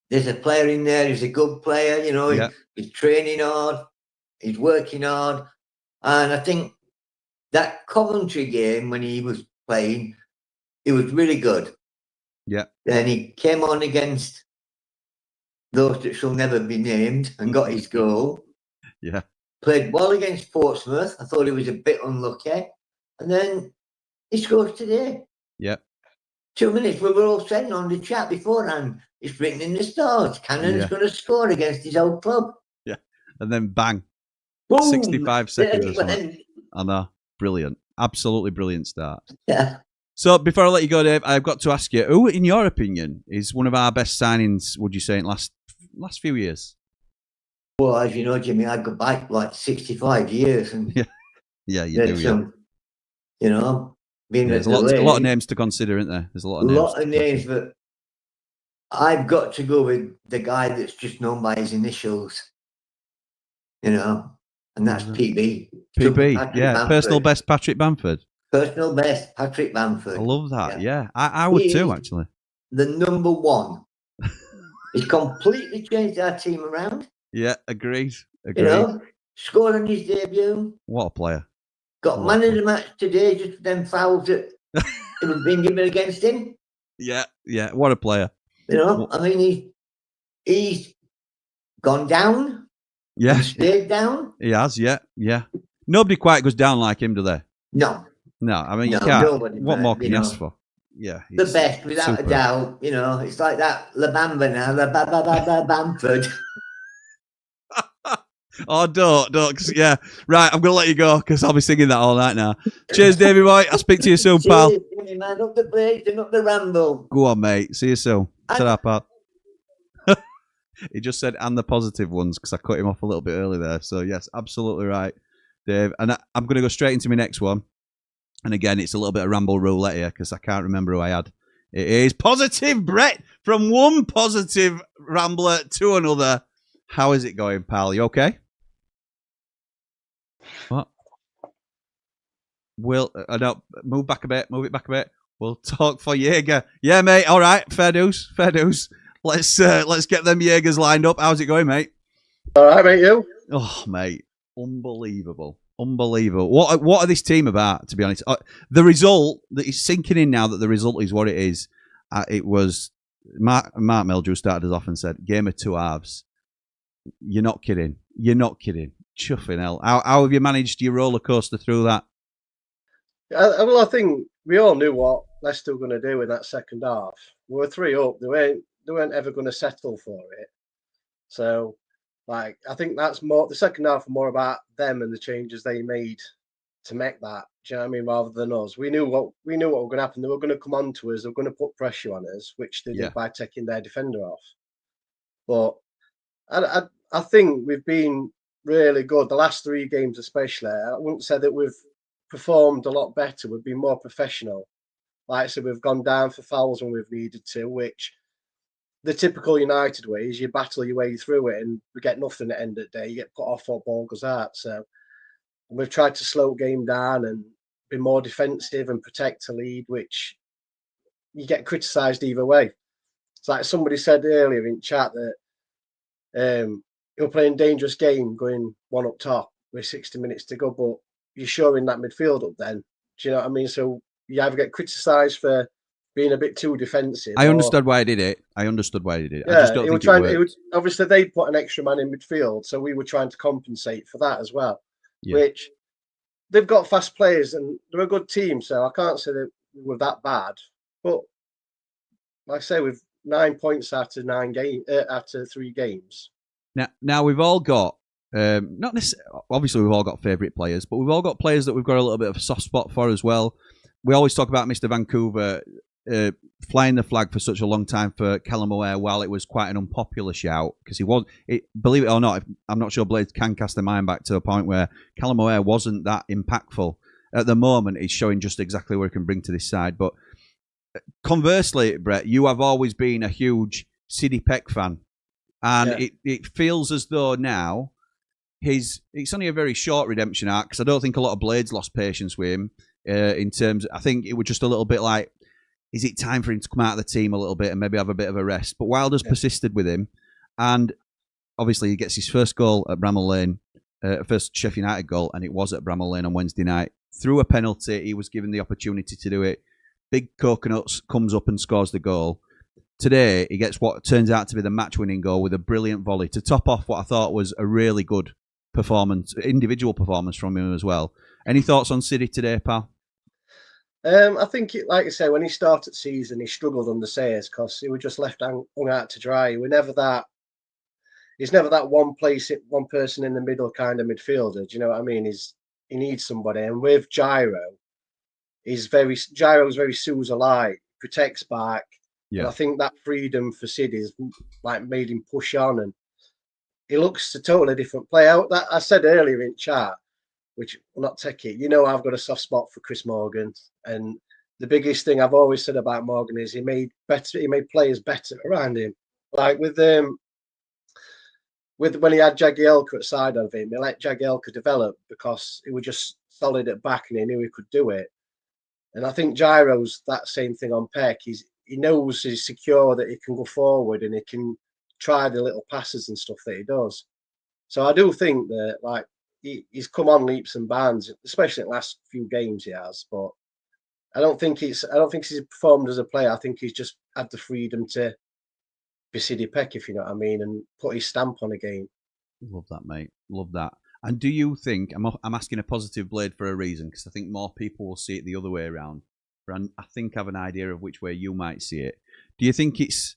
there's a player in there, he's a good player, he's training hard, he's working hard. And I think that Coventry game when he was playing, it was really good. Yeah. Then he came on against those that shall never be named and got his goal. Yeah. Played well against Portsmouth. I thought he was a bit unlucky. And then he scores today. Yeah. 2 minutes, we were all saying on the chat beforehand, it's written in the stars. Cannon's going to score against his old club. Yeah. And then bang. Boom! 65 seconds or something. I know. Brilliant. Absolutely brilliant start. Yeah. So before I let you go, Dave, I've got to ask you, who, in your opinion, is one of our best signings, would you say, in last few years? Well, as you know, Jimmy, I go back like 65 years. And yeah, you do. There's a lot of names to consider, isn't there? There's a lot of names. But I've got to go with the guy that's just known by his initials, and that's PB. PB, Bamford. Personal best Patrick Bamford. Personal best Patrick Bamford. I love that, yeah. I would too, actually. The number one. He's completely changed our team around. Yeah, agreed. Scored on his debut. What a player. Got man of the match today, just them fouls that have been given against him. Yeah, what a player. I mean, he's gone down. Yeah. Stayed down. He has, yeah. Nobody quite goes down like him, do they? No, I mean, you can't. What more can you ask for? Yeah. The best, without a doubt. It's like that La Bamba now, Bamford. Oh, don't. Yeah. Right, I'm going to let you go because I'll be singing that all night now. Cheers, Davey boy. I'll speak to you soon, pal. Cheers, man. Up the plate and up the ramble. Go on, mate. See you soon. Ta-ra, pal. He just said, and the positive ones, because I cut him off a little bit early there. So, yes, absolutely right, Dave. And I'm going to go straight into my next one. And again, it's a little bit of ramble roulette here because I can't remember who I had. It is Positive Brett, from one positive rambler to another. How is it going, pal? You okay? What? No, move it back a bit. We'll talk for Jaeger. Yeah, mate. All right. Fair dues. Let's get them Jaegers lined up. How's it going, mate? All right, mate. You? Oh, mate. Unbelievable. What are this team about, to be honest? The result that is sinking in now that the result is what it is. It was Mark Meldrew started us off and said, game of two halves. You're not kidding. Chuffing hell. How have you managed your roller coaster through that? Well, I think we all knew what Leicester were going to do in that second half. We were 3 up. They weren't ever going to settle for it. So, I think that's more. The second half was more about them and the changes they made to make that. Do you know what I mean? Rather than us, we knew what was going to happen. They were going to come on to us. They were going to put pressure on us, which they did by taking their defender off. But I think we've been really good. The last 3 games, especially, I wouldn't say that we've performed a lot better. We've been more professional. Like I said, we've gone down for fouls when we've needed to, which the typical United way is you battle your way through it and we get nothing at the end of the day. You get put off what ball goes out. So we've tried to slow the game down and be more defensive and protect a lead, which you get criticised either way. It's like somebody said earlier in chat that you're playing a dangerous game going one up top with 60 minutes to go, but you're showing that midfield up then. Do you know what I mean? So you either get criticised for being a bit too defensive. I understood why I did it. Yeah, I just don't think it worked. Obviously, they put an extra man in midfield, so we were trying to compensate for that as well, which they've got fast players and they're a good team, so I can't say that we're that bad. But like I say, we've 9 points out of 3 games. Now we've all got not necessarily. Obviously, we've all got favourite players, but we've all got players that we've got a little bit of a soft spot for as well. We always talk about Mr. Vancouver flying the flag for such a long time for Callum O'Hare, while it was quite an unpopular shout because he was. Believe it or not, I'm not sure Blades can cast their mind back to a point where Callum O'Hare wasn't that impactful. At the moment, he's showing just exactly what he can bring to this side. But conversely, Brett, you have always been a huge Sidney Peck fan. And it feels as though now it's only a very short redemption arc because I don't think a lot of Blades lost patience with him in terms I think it was just a little bit like, is it time for him to come out of the team a little bit and maybe have a bit of a rest? But Wilder's persisted with him, and obviously he gets his first goal at Bramall Lane, first Sheffield United goal, and it was at Bramall Lane on Wednesday night. Through a penalty, he was given the opportunity to do it. Big Coconuts comes up and scores the goal. Today, he gets what turns out to be the match-winning goal with a brilliant volley to top off what I thought was a really good performance, individual performance from him as well. Any thoughts on City today, pal? I think, like I say, when he started the season, he struggled under Sayers because he was just left hung out to dry. He's never that one person in the middle kind of midfielder. Do you know what I mean? He needs somebody, and with Gyro's very Sousa-like, protects back. Yeah. And I think that freedom for Sid is like made him push on, and he looks a totally different player. That I said earlier in chat, which will not take it. You know, I've got a soft spot for Chris Morgan, and the biggest thing I've always said about Morgan is he made players better around him. Like with when he had Jagielka at side of him, he let Jagielka develop because he was just solid at back and he knew he could do it. And I think Gyro's that same thing on Peck. He knows he's secure, that he can go forward and he can try the little passes and stuff that he does. So I do think that like he's come on leaps and bounds, especially in the last few games he has. But I don't think he's performed as a player. I think he's just had the freedom to be Sidney Peck, if you know what I mean, and put his stamp on a game. Love that, mate. Love that. And do you think I'm asking a positive Blade for a reason because I think more people will see it the other way around. And I think I have an idea of which way you might see it. Do you think this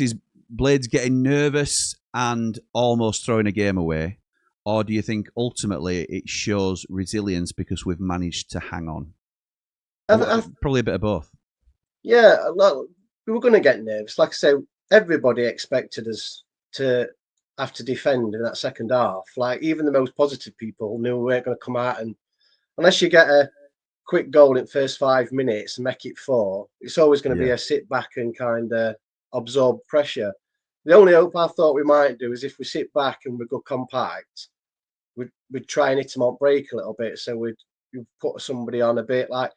is Blades getting nervous and almost throwing a game away? Or do you think ultimately it shows resilience because we've managed to hang on? Probably a bit of both. Yeah, we were going to get nervous. Like I say, everybody expected us to have to defend in that second half. Like even the most positive people knew we weren't going to come out, and unless you get a quick goal in the first 5 minutes and make it 4, it's always going to be a sit back and kind of absorb pressure. The only hope I thought we might do is if we sit back and we go compact, we'd try and hit them on break a little bit. So we'd put somebody on a bit like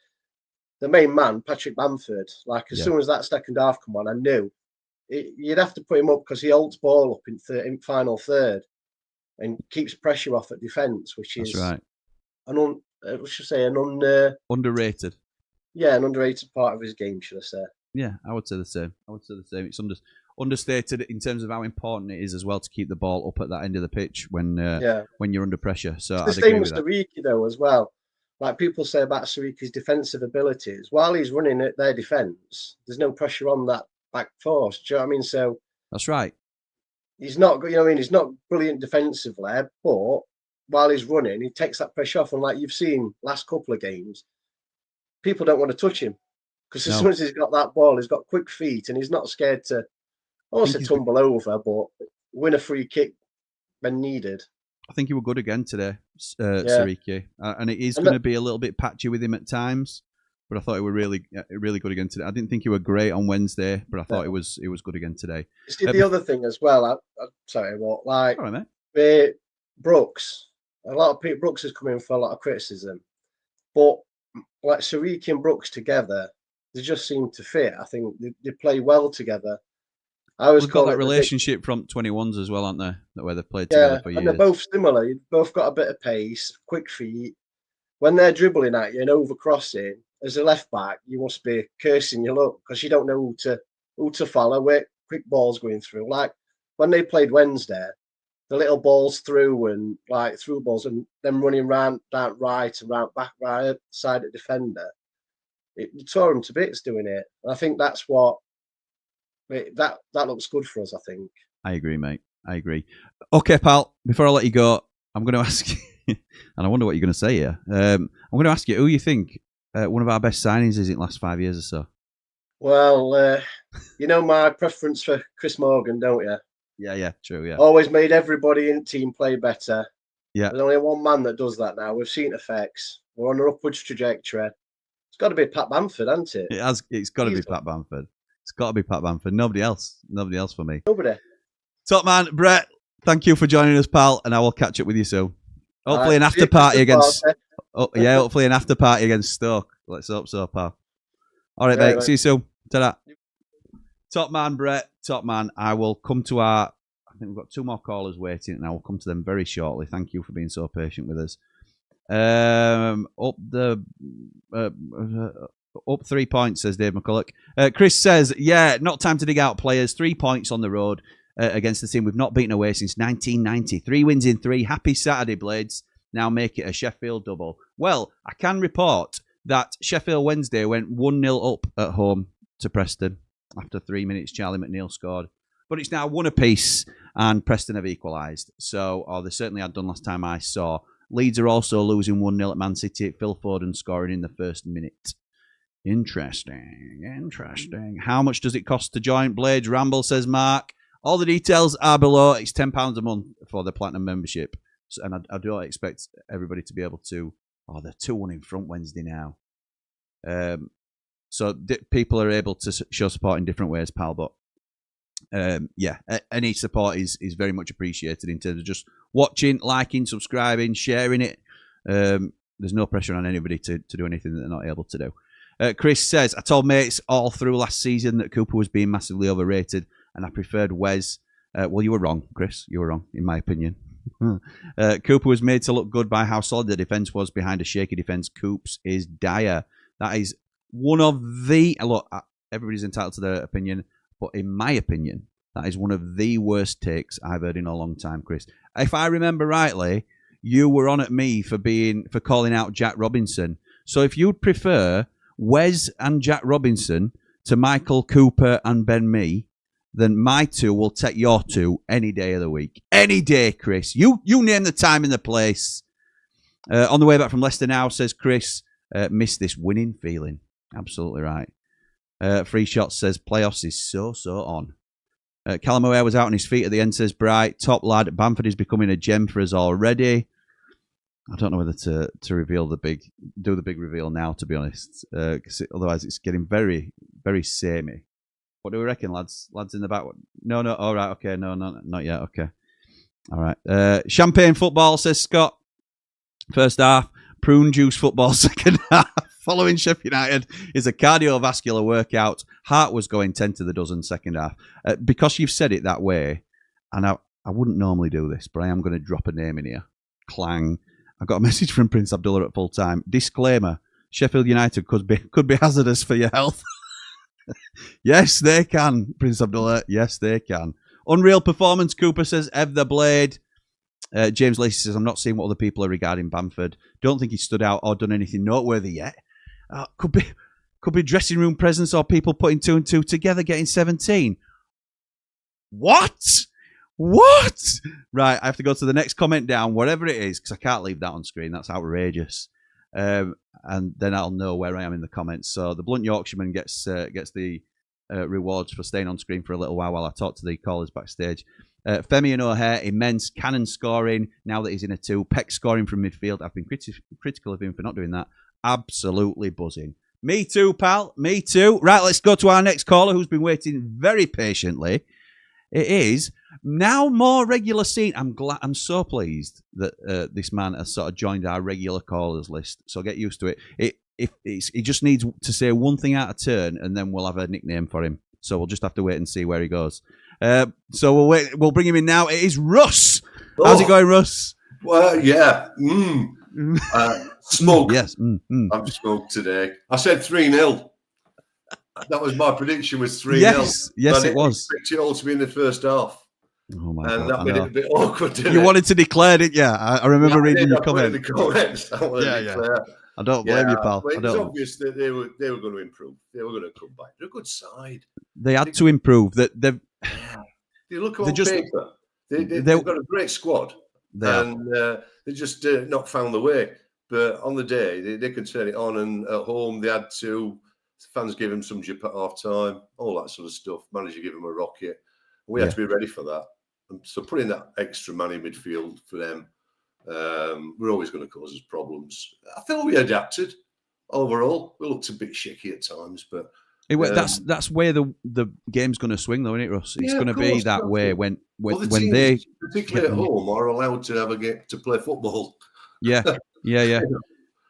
the main man, Patrick Bamford. Like as soon as that second half come on, I knew you'd have to put him up because he holds ball up in final third and keeps pressure off at defence, which is underrated. Yeah, an underrated part of his game, should I say? Yeah, I would say the same. It's understated in terms of how important it is as well to keep the ball up at that end of the pitch when you're under pressure. So it's the same with Siriki though as well. Like people say about Siriki's defensive abilities, while he's running at their defence, there's no pressure on that back force. Do you know what I mean? So that's right. He's not, you know what I mean? He's not brilliant defensively, but while he's running, he takes that pressure off. And like you've seen last couple of games, people don't want to touch him because as soon as he's got that ball, he's got quick feet and he's not scared to, I won't say tumble over, but win a free kick when needed. I think he was good again today, Siriki. And it is going to be a little bit patchy with him at times, but I thought he was really good again today. I didn't think he was great on Wednesday, but I thought it was good again today. The other thing as well, Brooks, a lot of people, Brooks has come in for a lot of criticism, but like Siriki and Brooks together, they just seem to fit. I think they play well together. We've got that relationship from 21s as well, aren't they? Where they've played together for years. And they're both similar. You've both got a bit of pace, quick feet. When they're dribbling at you and overcrossing, as a left back, you must be cursing your luck because you don't know who to follow with quick balls going through. Like when they played Wednesday, the little balls through and like through balls and then running round that right and round back right side of defender. It tore him to bits doing it. And I think that's what that looks good for us, I think. I agree, mate. I agree. Okay, pal, before I let you go, I'm going to ask you, and I wonder what you're going to say here. I'm going to ask you who you think one of our best signings is in the last 5 years or so. Well, you know my preference for Chris Morgan, don't you? Yeah, true, yeah. Always made everybody in the team play better. Yeah. There's only one man that does that now. We've seen effects. We're on an upwards trajectory. It's got to be Pat Bamford, hasn't it? It's got to be Pat Bamford. It's got to be Pat Bamford. Nobody else for me. Nobody. Top man, Brett, thank you for joining us, pal, and I will catch up with you soon. Hopefully Right. an after party against... hopefully an after party against Stoke. Let's hope so, pal. All right, mate. See you soon. Ta-da. Top man, Brett. Top man. I will come to our... I think we've got 2 more callers waiting, and I will come to them very shortly. Thank you for being so patient with us. Up 3 points, says Dave McCulloch. Chris says, yeah, not time to dig out players. 3 points on the road against the team we've not beaten away since 1990. 3 wins in 3. Happy Saturday, Blades. Now make it a Sheffield double. Well, I can report that Sheffield Wednesday went 1-0 up at home to Preston. After 3 minutes, Charlie McNeil scored. But it's now 1 apiece, and Preston have equalised. So, they certainly had done last time I saw. Leeds are also losing 1-0 at Man City. Phil Foden scoring in the first minute. Interesting. How much does it cost to join Blades Ramble, says Mark. All the details are below. It's £10 a month for the Platinum membership. So, and I don't expect everybody to be able to... Oh, they're 2-1 in front Wednesday now. So people are able to show support in different ways, pal. But any support is very much appreciated in terms of just watching, liking, subscribing, sharing it. There's no pressure on anybody to do anything that they're not able to do. Chris says, I told mates all through last season that Cooper was being massively overrated and I preferred Wes. Well, you were wrong, Chris. You were wrong, in my opinion. Cooper was made to look good by how solid the defence was behind a shaky defence. Coops is dire. That is one of the... Look, everybody's entitled to their opinion, but in my opinion, that is one of the worst takes I've heard in a long time, Chris. If I remember rightly, you were on at me for calling out Jack Robinson. So if you'd prefer Wes and Jack Robinson to Michael Cooper and Ben Mee, then my 2 will take your 2 any day of the week. Any day, Chris. You name the time and the place. On the way back from Leicester now, says Chris, miss this winning feeling. Absolutely right. Free Shot says playoffs is so on. Callum O'Hare was out on his feet at the end, says Bright. Top lad. Bamford is becoming a gem for us already. I don't know whether to reveal do the big reveal now, to be honest. Otherwise it's getting very, very samey. What do we reckon, lads? Lads in the back? No. All right. Okay. No, not yet. Okay. All right. Champagne football, says Scott. First half. Prune juice football, second half. Following Sheffield United is a cardiovascular workout. Hart was going 10 to the dozen second half. Because you've said it that way, and I wouldn't normally do this, but I am going to drop a name in here. Clang. I got a message from Prince Abdullah at full time. Disclaimer: Sheffield United could be hazardous for your health. Yes, they can, Prince Abdullah. Yes, they can. Unreal performance, Cooper says. Ev the Blade. James Lacey says, I'm not seeing what other people are regarding Bamford. Don't think he stood out or done anything noteworthy yet. Could be dressing room presence or people putting 2 and 2 together, getting 17. What? Right, I have to go to the next comment down, whatever it is, because I can't leave that on screen. That's outrageous. And then I'll know where I am in the comments. So the Blunt Yorkshireman gets the rewards for staying on screen for a little while I talk to the callers backstage. Femi and O'Hare, immense. Cannon scoring now that he's in a 2. Peck scoring from midfield. I've been critical of him for not doing that. Absolutely buzzing. Me too, pal. Me too. Right, let's go to our next caller who's been waiting very patiently. It is now more regular scene. I'm so pleased that this man has sort of joined our regular callers list. So get used to it. He just needs to say one thing out of turn, and then we'll have a nickname for him. So we'll just have to wait and see where he goes. So we'll wait. We'll bring him in now. It is Russ. How's it going, Russ? Well, yeah. Smug. Yes. I'm smug today. I said 3-0. That was my prediction. Was 3-0. Yes, it was. I expect it all to be in the first half. Oh my and God, that made it a bit awkward. Didn't you it? wanted to declare, didn't you? I remember reading your comment. The comments. I wanted to declare. I don't blame you, pal. It's obvious that they were going to improve. They were going to come back. They're a good side. They had to improve. That you look on paper. They've got a great squad, they just not found the way. But on the day, they can turn it on, and at home they had to. Fans gave them some jip at half time, all that sort of stuff. Manager gave them a rocket. We had to be ready for that. And so putting that extra man in midfield for them, we're always going to cause us problems. I feel we adapted overall. We looked a bit shaky at times, but that's where the game's going to swing, though, isn't it, Russ? It's going to be that way when teams, they, particularly at home, are allowed to have a game to play football. Yeah.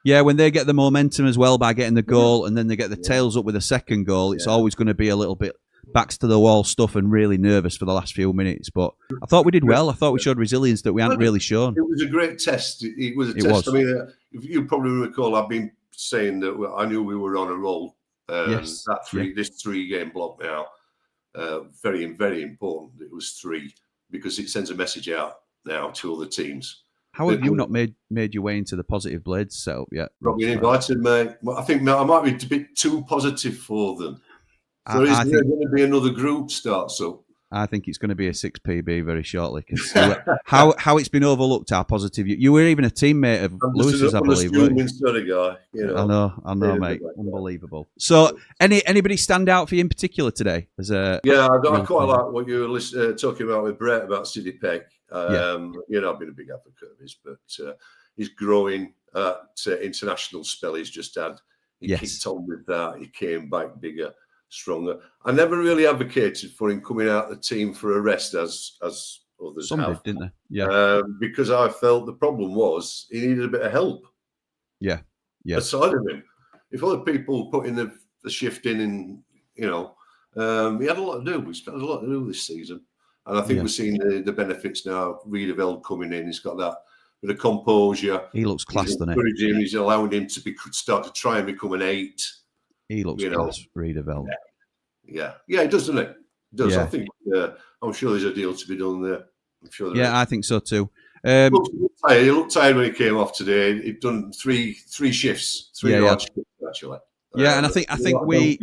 Yeah, when they get the momentum as well by getting the goal, and then they get the tails up with a second goal, it's always going to be a little bit backs to the wall stuff and really nervous for the last few minutes. But I thought we did well. I thought we showed resilience that we hadn't really shown. It was a great test. It was a test. I mean, if you probably recall, I've been saying that I knew we were on a roll. This 3-game block now, very, very important. It was 3 because it sends a message out now to other teams. How have you not made your way into the Positive Blades setup yet? Probably invited, mate. I think I might be a bit too positive for them. So is there going to be another group starts up? I think it's going to be a 6PB very shortly. Because how it's been overlooked, how positive you were even a teammate of Lewis's, I believe. Sort of guy, you know. I know, mate. Unbelievable. So, anybody stand out for you in particular today? I quite like what you were talking about with Brett about Sidney Peck. I've been a big advocate of his, but he's growing. International spell he's just had. He kicked on with that. He came back bigger, stronger. I never really advocated for him coming out of the team for a rest as others have. Didn't they? Yeah. Because I felt the problem was he needed a bit of help. Yeah. Aside of him, if other people put in the shift in, and he had a lot to do. He's got a lot to do this season. And I think we're seeing the benefits now. Riedewald coming in, he's got that bit of composure. He looks class, doesn't he? He's allowing him to start to try and become an 8. He looks class, Riedewald. Yeah, he does, doesn't it? He does. Yeah. I think I'm sure there's a deal to be done there. I'm sure there is. I think so too. He looked tired when he came off today. He'd done three shifts, large shifts actually. And I think we,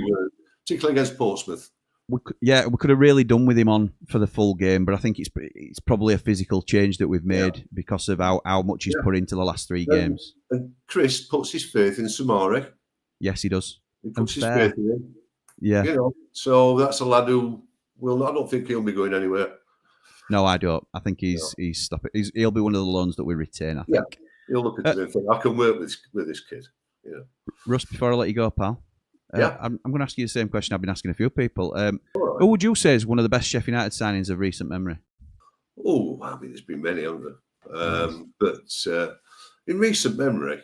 particularly against Portsmouth. We could have really done with him on for the full game, but I think it's probably a physical change that we've made because of how much he's put into the last 3 games. And Chris puts his faith in Samari. Yes, he does. He puts his faith in him. Yeah. So that's a lad who I don't think he'll be going anywhere. No, I don't. I think he's stopping. He'll be one of the loans that we retain, I think. He'll look at it and think, I can work with this kid. Russ, before I let you go, pal. I'm going to ask you the same question I've been asking a few people. Who would you say is one of the best Sheffield United signings of recent memory? Oh, I mean, there's been many, haven't there? But in recent memory,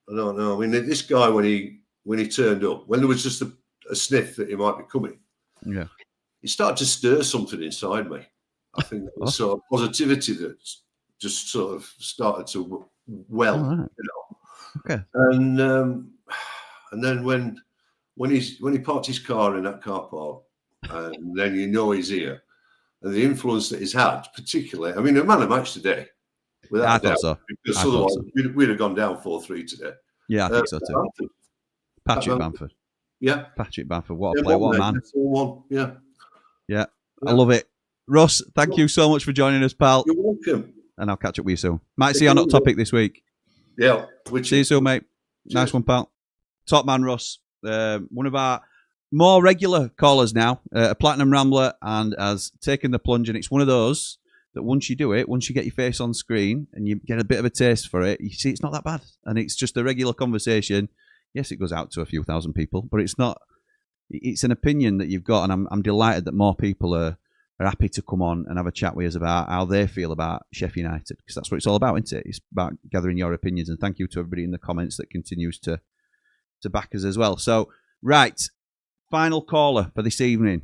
I don't know. I mean, this guy, when he turned up, when there was just a sniff that he might be coming, he started to stir something inside me. I think that was sort of positivity that just sort of started to Okay. And then when he parked his car in that car park, and then he's here, and the influence that he's had, particularly, I mean, a man of match today. I thought so. Because otherwise, we'd have gone down 4-3 today. Yeah, I think so too. Patrick Bamford. Yeah. Patrick Bamford. What a play. What a man. Yeah. I love it. Russ, thank you so much for joining us, pal. You're welcome. And I'll catch up with you soon. Might see you on Hot Topic this week. Yeah. See you soon, mate. Cheers. Nice one, pal. Top man, Russ. One of our more regular callers now, a Platinum Rambler, and has taken the plunge. And it's one of those that once you do it, once you get your face on screen and you get a bit of a taste for it, you see it's not that bad. And it's just a regular conversation. Yes, it goes out to a few thousand people, but it's not. It's an opinion that you've got, and I'm delighted that more people are happy to come on and have a chat with us about how they feel about Sheffield United, because that's what it's all about, isn't it? It's about gathering your opinions. And thank you to everybody in the comments that continues to back us as well. So, right, final caller for this evening.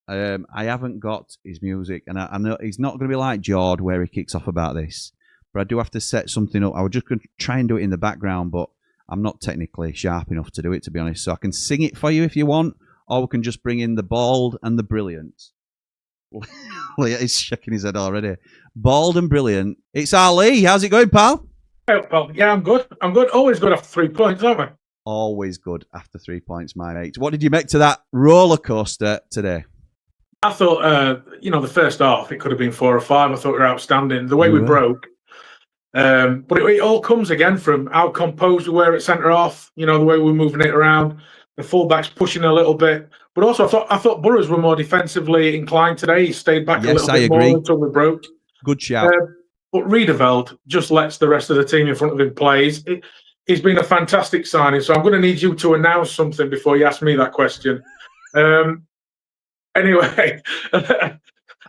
I haven't got his music, and I know he's not going to be like Jord where he kicks off about this, but I do have to set something up. I was just going to try and do it in the background, but I'm not technically sharp enough to do it, to be honest. So I can sing it for you if you want, or we can just bring in the bald and the brilliant. He's shaking his head already. Bald and brilliant. It's Ali. How's it going, pal? Hey, pal. Yeah, I'm good. Always good after 3 points, aren't we? Always good after 3 points, my mate. What did you make to that roller coaster today? I thought, the first half, it could have been 4 or 5. I thought we were outstanding. The way we broke. But it all comes again from how composed we were at centre half, the way we were moving it around, the fullbacks pushing a little bit. But also, I thought Burrows were more defensively inclined today. He stayed back a little bit more until we broke. Good shout. But Riedeveld just lets the rest of the team in front of him play. He's been a fantastic signing. So I'm going to need you to announce something before you ask me that question. Anyway,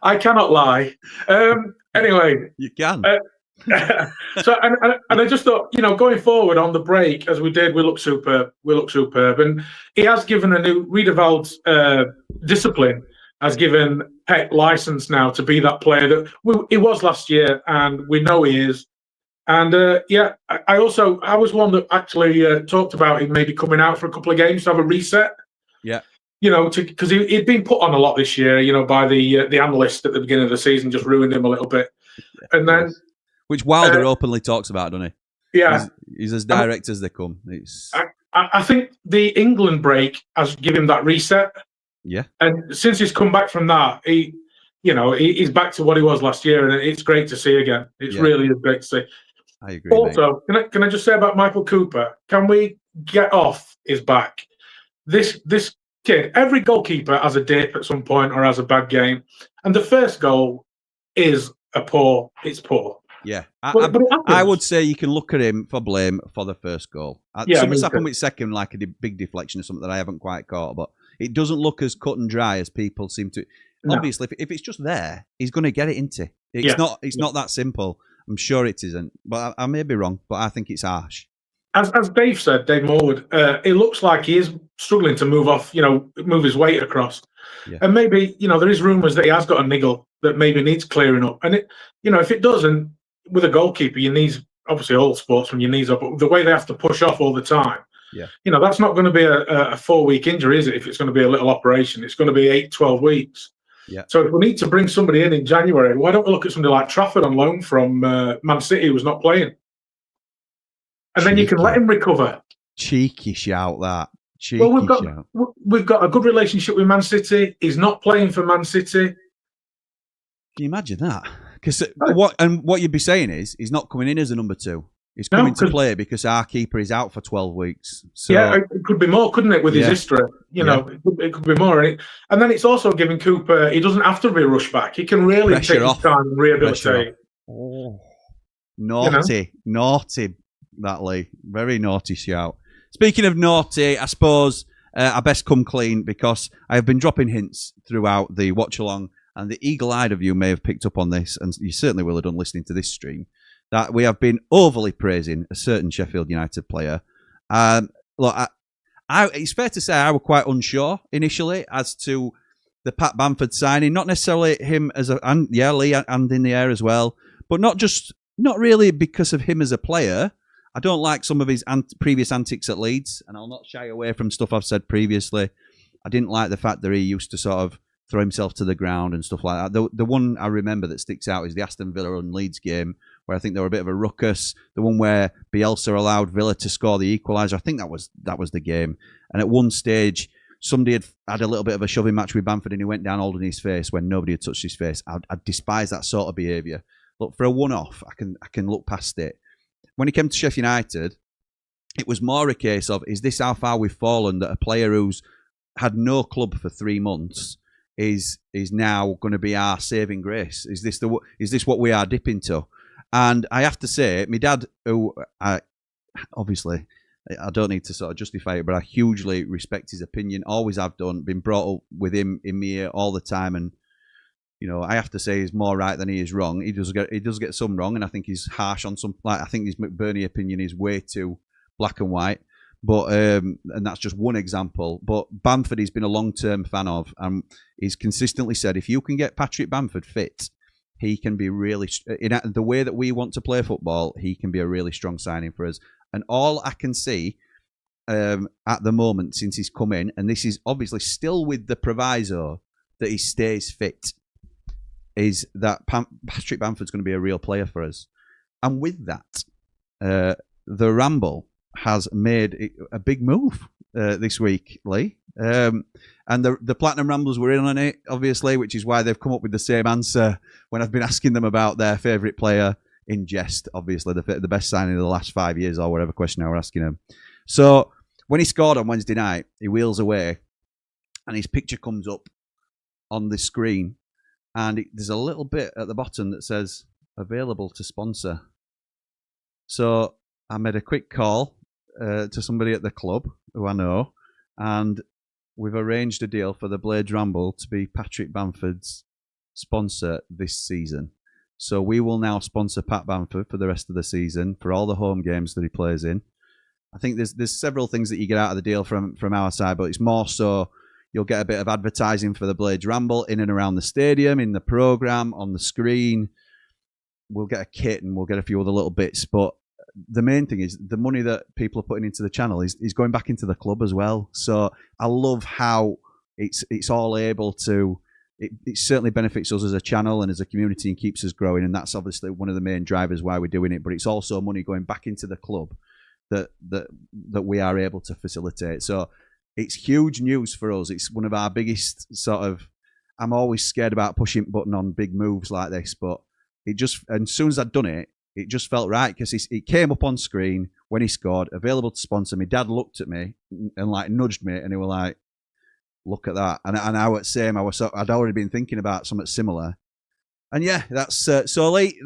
I cannot lie. Anyway. You can. So I just thought, going forward on the break as we did, we look superb. And he has given a new Riederwald's discipline has given Peck license now to be that player that he was last year, and we know he is. And I was one that actually talked about him maybe coming out for a couple of games to have a reset. Yeah. Because he'd been put on a lot this year, by the analyst at the beginning of the season, just ruined him a little bit. And then. Which Wilder openly talks about, doesn't he? Yeah. He's as direct as they come. I think the England break has given him that reset. Yeah. And since he's come back from that, he's back to what he was last year, and it's great to see again. It's really great to see. I agree. Also, can I just say about Michael Cooper? Can we get off his back? This kid, every goalkeeper has a dip at some point or has a bad game, and the first goal is poor. Yeah, I would say you can look at him for blame for the first goal. Something's happened with second, like a big deflection or something that I haven't quite caught, but it doesn't look as cut and dry as people seem to. No. Obviously, if it's just there, he's going to get it into. It's not that simple. I'm sure it isn't, but I may be wrong. But I think it's harsh. As Dave said, Dave Mowood, it looks like he is struggling to move his weight across. Yeah. And maybe, there is rumours that he has got a niggle that maybe needs clearing up. And if it doesn't, with a goalkeeper, your knees, obviously all sportsmen, your knees up, but the way they have to push off all the time, that's not going to be a 4-week injury, is it? If it's going to be a little operation, it's going to be 8-12 weeks. Yeah. So if we need to bring somebody in January, why don't we look at somebody like Trafford on loan from Man City, who's not playing? And then you can let him recover. Cheeky shout, that. We've got a good relationship with Man City. He's not playing for Man City. Can you imagine that? Because what you'd be saying is he's not coming in as a number 2. He's coming to play because our keeper is out for 12 weeks. So, yeah, it could be more, couldn't it, with his history? It could be more. And then it's also giving Cooper, he doesn't have to be rushed back. He can really take his time and rehabilitate. Oh, naughty, that Lee. Very naughty shout. Speaking of naughty, I suppose I best come clean because I have been dropping hints throughout the watch-along, and the eagle-eyed of you may have picked up on this, and you certainly will have done listening to this stream, that we have been overly praising a certain Sheffield United player. Look, it's fair to say I was quite unsure initially as to the Pat Bamford signing. Not necessarily him as Lee and in the air as well, but not really because of him as a player. I don't like some of his previous antics at Leeds, and I'll not shy away from stuff I've said previously. I didn't like the fact that he used to sort of throw himself to the ground and stuff like that. The one I remember that sticks out is the Aston Villa and Leeds game, where I think there were a bit of a ruckus. The one where Bielsa allowed Villa to score the equaliser. I think that was the game. And at one stage, somebody had a little bit of a shoving match with Bamford, and he went down holding his face when nobody had touched his face. I despise that sort of behaviour. Look, for a one-off, I can look past it. When he came to Sheffield United, it was more a case of, is this how far we've fallen, that a player who's had no club for 3 months is now going to be our saving grace? Is this what we are dipping to? And I have to say, my dad, who obviously I don't need to sort of justify it, but I hugely respect his opinion. Always have done. Been brought up with him in my ear all the time, and I have to say he's more right than he is wrong. He does get some wrong, and I think he's harsh on some. Like, I think his McBurney opinion is way too black and white. But and that's just one example. But Bamford, he's been a long-term fan of, and he's consistently said, if you can get Patrick Bamford fit, he can be really, in the way that we want to play football, he can be a really strong signing for us. And all I can see at the moment since he's come in, and this is obviously still with the proviso that he stays fit. is that Patrick Bamford's going to be a real player for us. And with that, the Ramble has made a big move this week, Lee. And the Platinum Ramblers were in on it, obviously, which is why they've come up with the same answer when I've been asking them about their favourite player in jest, obviously, the best signing of the last 5 years or whatever question I was asking them. So when he scored on Wednesday night, he wheels away and his picture comes up on the screen and there's a little bit at the bottom that says available to sponsor. So I made a quick call to somebody at the club who I know, and we've arranged a deal for the Blades Ramble to be Patrick Bamford's sponsor this season. So we will now sponsor Pat Bamford for the rest of the season for all the home games that he plays in. I think there's several things that you get out of the deal from our side, but it's more so you'll get a bit of advertising for the Blades Ramble in and around the stadium, in the programme, on the screen. We'll get a kit and we'll get a few other little bits, but the main thing is the money that people are putting into the channel is going back into the club as well. So I love how it's all able to. It certainly benefits us as a channel and as a community and keeps us growing, and that's obviously one of the main drivers why we're doing it. But it's also money going back into the club that we are able to facilitate. So it's huge news for us. It's one of our biggest sort of. I'm always scared about pushing button on big moves like this, but it just, and as soon as I'd done it, it just felt right because it came up on screen when he scored, available to sponsor. My dad looked at me and like nudged me, and he was like, "Look at that!" And I was same. I'd already been thinking about something similar, and yeah, that's so Lee.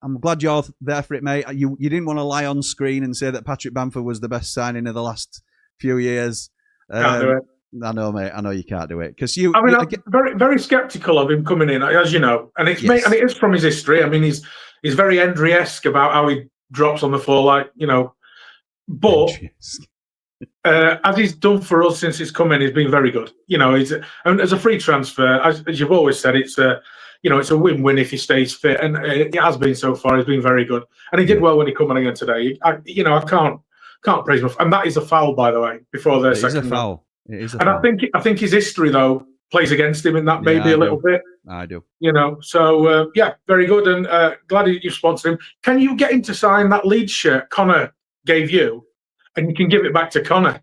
I'm glad you're there for it, mate. You didn't want to lie on screen and say that Patrick Bamford was the best signing of the last few years. Can't do it. I know, mate. I know you can't do it because I'm very, very sceptical of him coming in, as you know, and it's and it is from his history. I mean, he's very Hendry-esque about how he drops on the floor, like but as he's done for us since he's come in, he's been very good. And as a free transfer, as you've always said, it's a win-win if he stays fit, and it has been so far. He's been very good, and he did well when he came on again today. I can't praise him, and that is a foul, by the way. Before their second foul. It is a foul. I think his history though plays against him in that maybe a little bit. I do. So very good, and glad you sponsored him. Can you get him to sign that Leeds shirt Connor gave you, and you can give it back to Connor?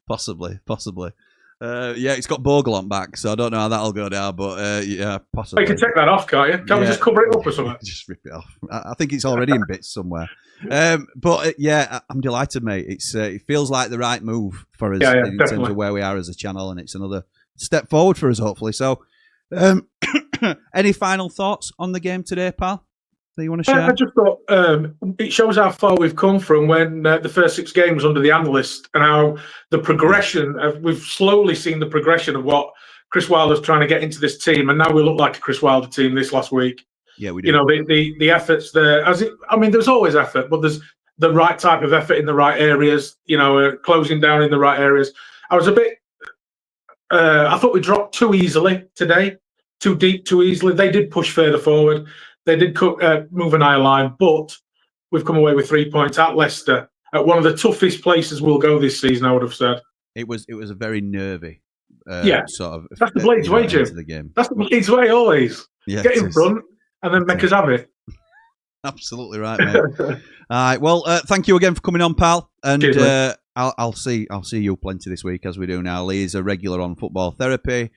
Possibly. It's got Bogle on back, so I don't know how that'll go down, but yeah, possibly. You can take that off, can't you? Can't we just cover it up or something? Just rip it off. I think it's already in bits somewhere. But I'm delighted, mate. It feels like the right move for us in terms of where we are as a channel, and it's another step forward for us, hopefully. So, any final thoughts on the game today, pal, that you want to share? I just thought it shows how far we've come from when the first 6 games under the analyst, and how the progression we've slowly seen the progression of what Chris Wilder's trying to get into this team, and now we look like a Chris Wilder team this last week. Yeah, we do. The efforts there. There's always effort, but there's the right type of effort in the right areas. Closing down in the right areas. I was a bit. I thought we dropped too easily today, too deep, too easily. They did push further forward. They did move an higher line, but we've come away with 3 points at Leicester, at one of the toughest places we'll go this season. I would have said it was a very nervy. Sort of. That's the Blades way, Jim. That's the Blades way always. Yeah, get in front. And then make us have it. Absolutely right, mate. All right. Well, thank you again for coming on, pal. And cheers, I'll see you plenty this week, as we do now. Lee is a regular on Football Therapy.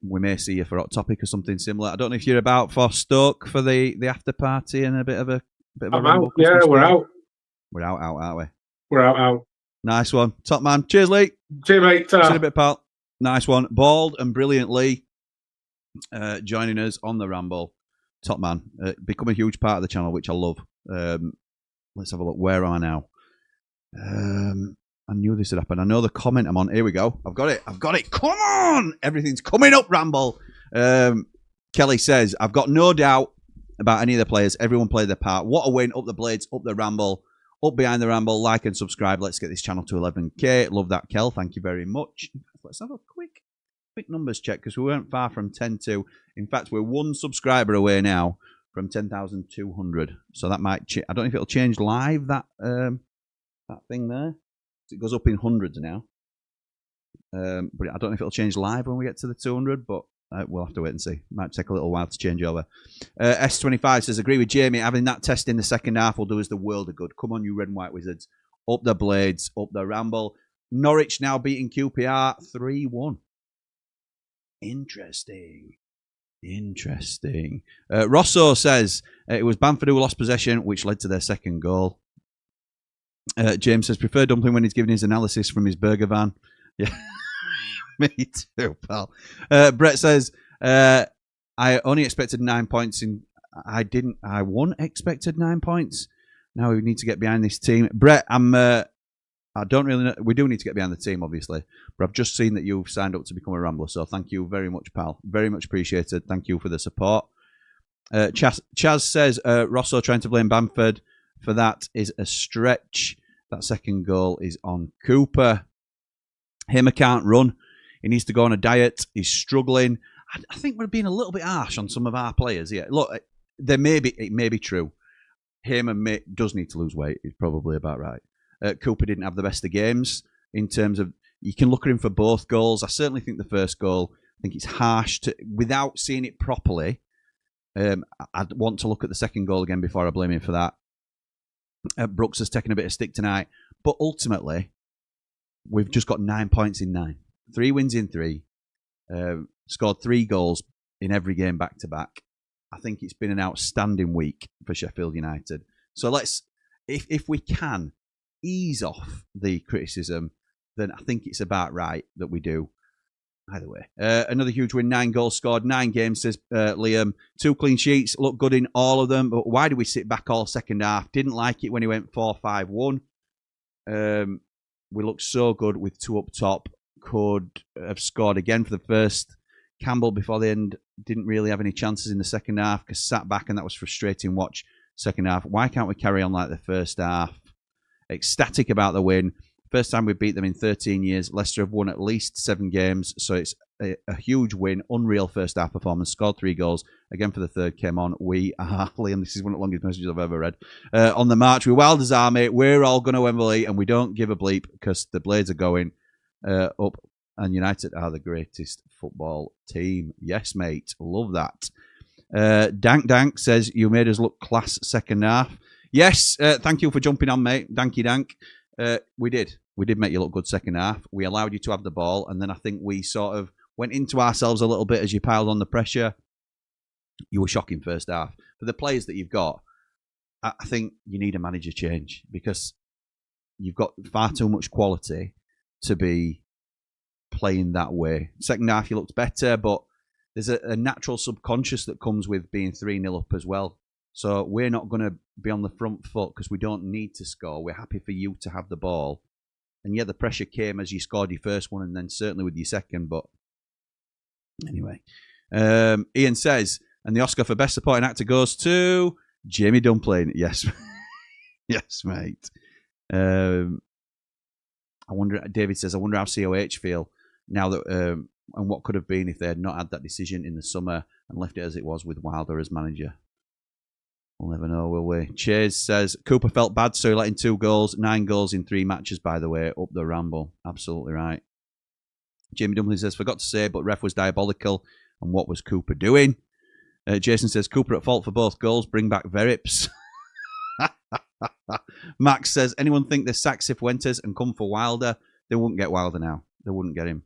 We may see you for Hot Topic or something similar. I don't know if you're about for Stoke for the after party and a bit of a. I'm out. Yeah, we're out. We're out, aren't we? We're out. Nice one, top man. Cheers, Lee. Cheers, mate. See you in a bit, pal. Nice one, bald and brilliant Lee, joining us on the Ramble. Top man, become a huge part of the channel, which I love. Let's have a look. Where am I now? I knew this would happen. I know the comment I'm on. Here we go. I've got it. Come on! Everything's coming up, Ramble. Kelly says, I've got no doubt about any of the players. Everyone played their part. What a win. Up the Blades, up the Ramble, up behind the Ramble. Like and subscribe. Let's get this channel to 11k. Love that, Kel. Thank you very much. Let's have a quick numbers check, because we weren't far from 10-2. In fact, we're 1 subscriber away now from 10,200. So that might I don't know if it'll change live, that thing there. It goes up in hundreds now. But I don't know if it'll change live when we get to the 200, but we'll have to wait and see. Might take a little while to change over. S25 says, agree with Jamie. Having that test in the second half will do us the world of good. Come on, you red and white wizards. Up the Blades, up the Ramble. Norwich now beating QPR 3-1. Interesting. Rosso says, it was Bamford who lost possession, which led to their second goal. James says, prefer Dumplin when he's giving his analysis from his burger van. Yeah. Me too, pal. Brett says, I only expected 9 points. I expected 9 points. Now we need to get behind this team. Brett, I don't really know. We do need to get behind the team, obviously. But I've just seen that you've signed up to become a Rambler. So thank you very much, pal. Very much appreciated. Thank you for the support. Chaz says, Rosso trying to blame Bamford for that is a stretch. That second goal is on Cooper. Hamer can't run. He needs to go on a diet. He's struggling. I think we're being a little bit harsh on some of our players. Yeah, look, it may be true. Hamer does need to lose weight. He's probably about right. Cooper didn't have the best of games in terms of, you can look at him for both goals. I certainly think the first goal, I think it's harsh without seeing it properly. I'd want to look at the second goal again before I blame him for that. Brooks has taken a bit of stick tonight, but ultimately, we've just got 9 points in 9. 3 wins in 3. Scored 3 goals in every game back to back. I think it's been an outstanding week for Sheffield United. So let's, if we can ease off the criticism, then I think it's about right that we do. Either way. Another huge win, 9 goals scored, 9 games, says Liam. 2 clean sheets, look good in all of them. But why did we sit back all second half? Didn't like it when he went 4-5-1. We looked so good with 2 up top. Could have scored again for the first. Campbell, before the end, didn't really have any chances in the second half because sat back, and that was frustrating watch second half. Why can't we carry on like the first half? Ecstatic about the win. First time we beat them in 13 years. Leicester have won at least 7 games, so it's a huge win. Unreal first half performance. Scored 3 goals. Again for the third came on. We are, Liam, this is one of the longest messages I've ever read. On the march with Wilder's Army, we're all going to Wembley, and we don't give a bleep because the Blades are going up, and United are the greatest football team. Yes, mate. Love that. Dank says, you made us look class second half. Yes, thank you for jumping on, mate. Danky Dank. We did. We did make you look good second half. We allowed you to have the ball, and then I think we sort of went into ourselves a little bit as you piled on the pressure. You were shocking first half. For the players that you've got, I think you need a manager change because you've got far too much quality to be playing that way. Second half, you looked better, but there's a natural subconscious that comes with being 3-0 up as well. So we're not going to be on the front foot because we don't need to score. We're happy for you to have the ball. And yeah, the pressure came as you scored your first one and then certainly with your second. But anyway, Ian says, and the Oscar for Best Supporting Actor goes to Jamie Dumplin. Yes. Yes, mate. I wonder, David says, I wonder how COH feel now that, and what could have been if they had not had that decision in the summer and left it as it was with Wilder as manager. We'll never know, will we? Chase says, Cooper felt bad, so he let in 2 goals. 9 goals in 3 matches, by the way. Up the Ramble. Absolutely right. Jamie Dumplin says, forgot to say, but ref was diabolical. And what was Cooper doing? Jason says, Cooper at fault for both goals. Bring back Verips. Max says, anyone think they sack Cifuentes and come for Wilder? They wouldn't get Wilder now. They wouldn't get him.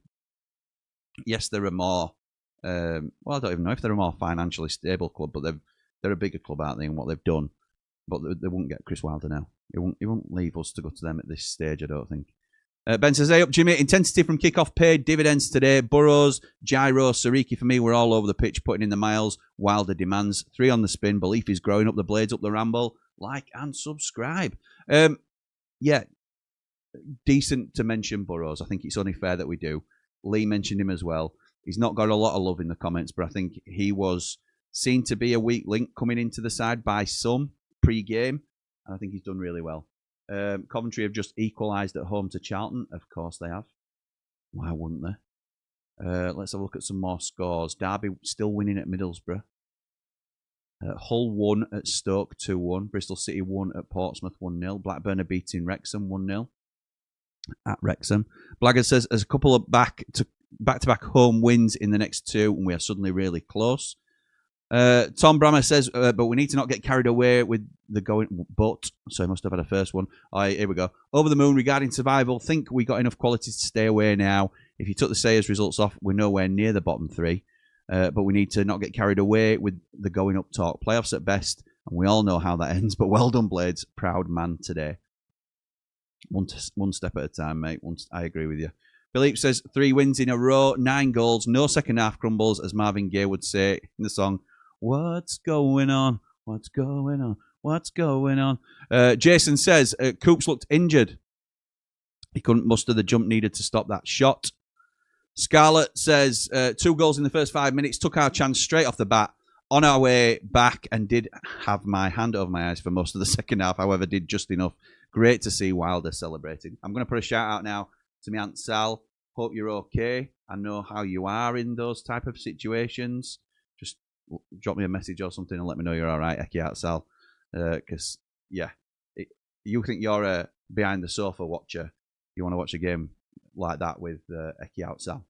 Yes, they're a more, well, I don't even know if they're a more financially stable club, but they're a bigger club, aren't they, in what they've done. But they wouldn't get Chris Wilder now. He won't leave us to go to them at this stage, I don't think. Ben says, hey up, Jimmy. Intensity from kickoff paid dividends today. Burrows, Gyro, Sariki for me were all over the pitch, putting in the miles. Wilder demands 3 on the spin. Belief is growing. Up the Blades, up the Ramble. Like and subscribe. Yeah, decent to mention Burrows. I think it's only fair that we do. Lee mentioned him as well. He's not got a lot of love in the comments, but I think he was seen to be a weak link coming into the side by some pre-game, and I think he's done really well. Coventry have just equalised at home to Charlton. Of course they have. Why wouldn't they? Let's have a look at some more scores. Derby still winning at Middlesbrough. Hull won at Stoke 2-1. Bristol City won at Portsmouth 1-0. Blackburn are beating Wrexham 1-0 at Wrexham. Blagger says, as a couple of back back-to-back home wins in the next 2, and we are suddenly really close. Tom Brammer says, but we need to not get carried away with the going. But so I must have had a first one. Here we go. Over the moon regarding survival. Think we got enough quality to stay away now. If you took the Sayers results off, we're nowhere near the bottom 3. But we need to not get carried away with the going up talk. Playoffs at best, and we all know how that ends. But well done, Blades. Proud man today. One step at a time, mate. I agree with you. Philippe says 3 wins in a row, 9 goals, no second half crumbles, as Marvin Gaye would say in the song. What's going on? What's going on? What's going on? Jason says Coops looked injured. He couldn't muster the jump needed to stop that shot. Scarlett says 2 goals in the first 5 minutes, took our chance straight off the bat. On our way back, and did have my hand over my eyes for most of the second half, however, did just enough. Great to see Wilder celebrating. I'm going to put a shout out now to my Aunt Sal. Hope you're okay. I know how you are in those type of situations. Just drop me a message or something and let me know you're all right, Eki out, Sal. Because, you think you're a behind the sofa watcher. You want to watch a game like that with Eki out, Sal.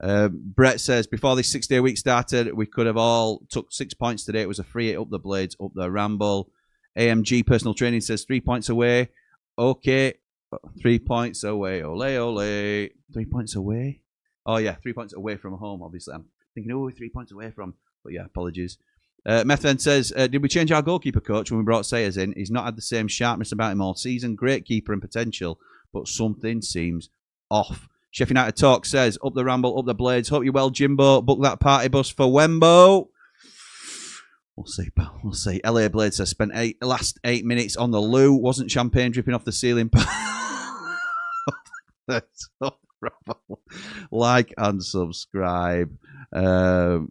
Brett says, before this 6-day week started, we could have all took 6 points today. It was a free hit up the Blades, up the Ramble. AMG Personal Training says 3 points away. Okay. 3 points away. Ole, ole. 3 points away? Oh, yeah. 3 points away from home, obviously. I'm thinking, 3 points away from. But yeah, apologies. Methan says, did we change our goalkeeper coach when we brought Sayers in? He's not had the same sharpness about him all season. Great keeper and potential, but something seems off. Sheffield United Talk says, up the Ramble, up the Blades. Hope you're well, Jimbo. Book that party bus for Wembo. We'll see, pal. We'll see. LA Blades says, spent last 8 minutes on the loo. Wasn't champagne dripping off the ceiling. Like and subscribe. Paul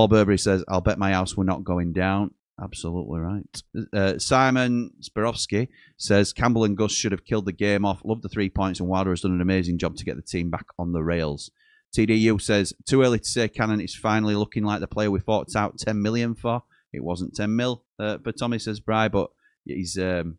Burberry says, I'll bet my house we're not going down. Absolutely right. Simon Spirovsky says, Campbell and Gus should have killed the game off. Love the 3 points, and Wilder has done an amazing job to get the team back on the rails. TDU says, too early to say Cannon is finally looking like the player we fought out 10 million for. It wasn't 10 mil for Tommy, says Bry, but he's doing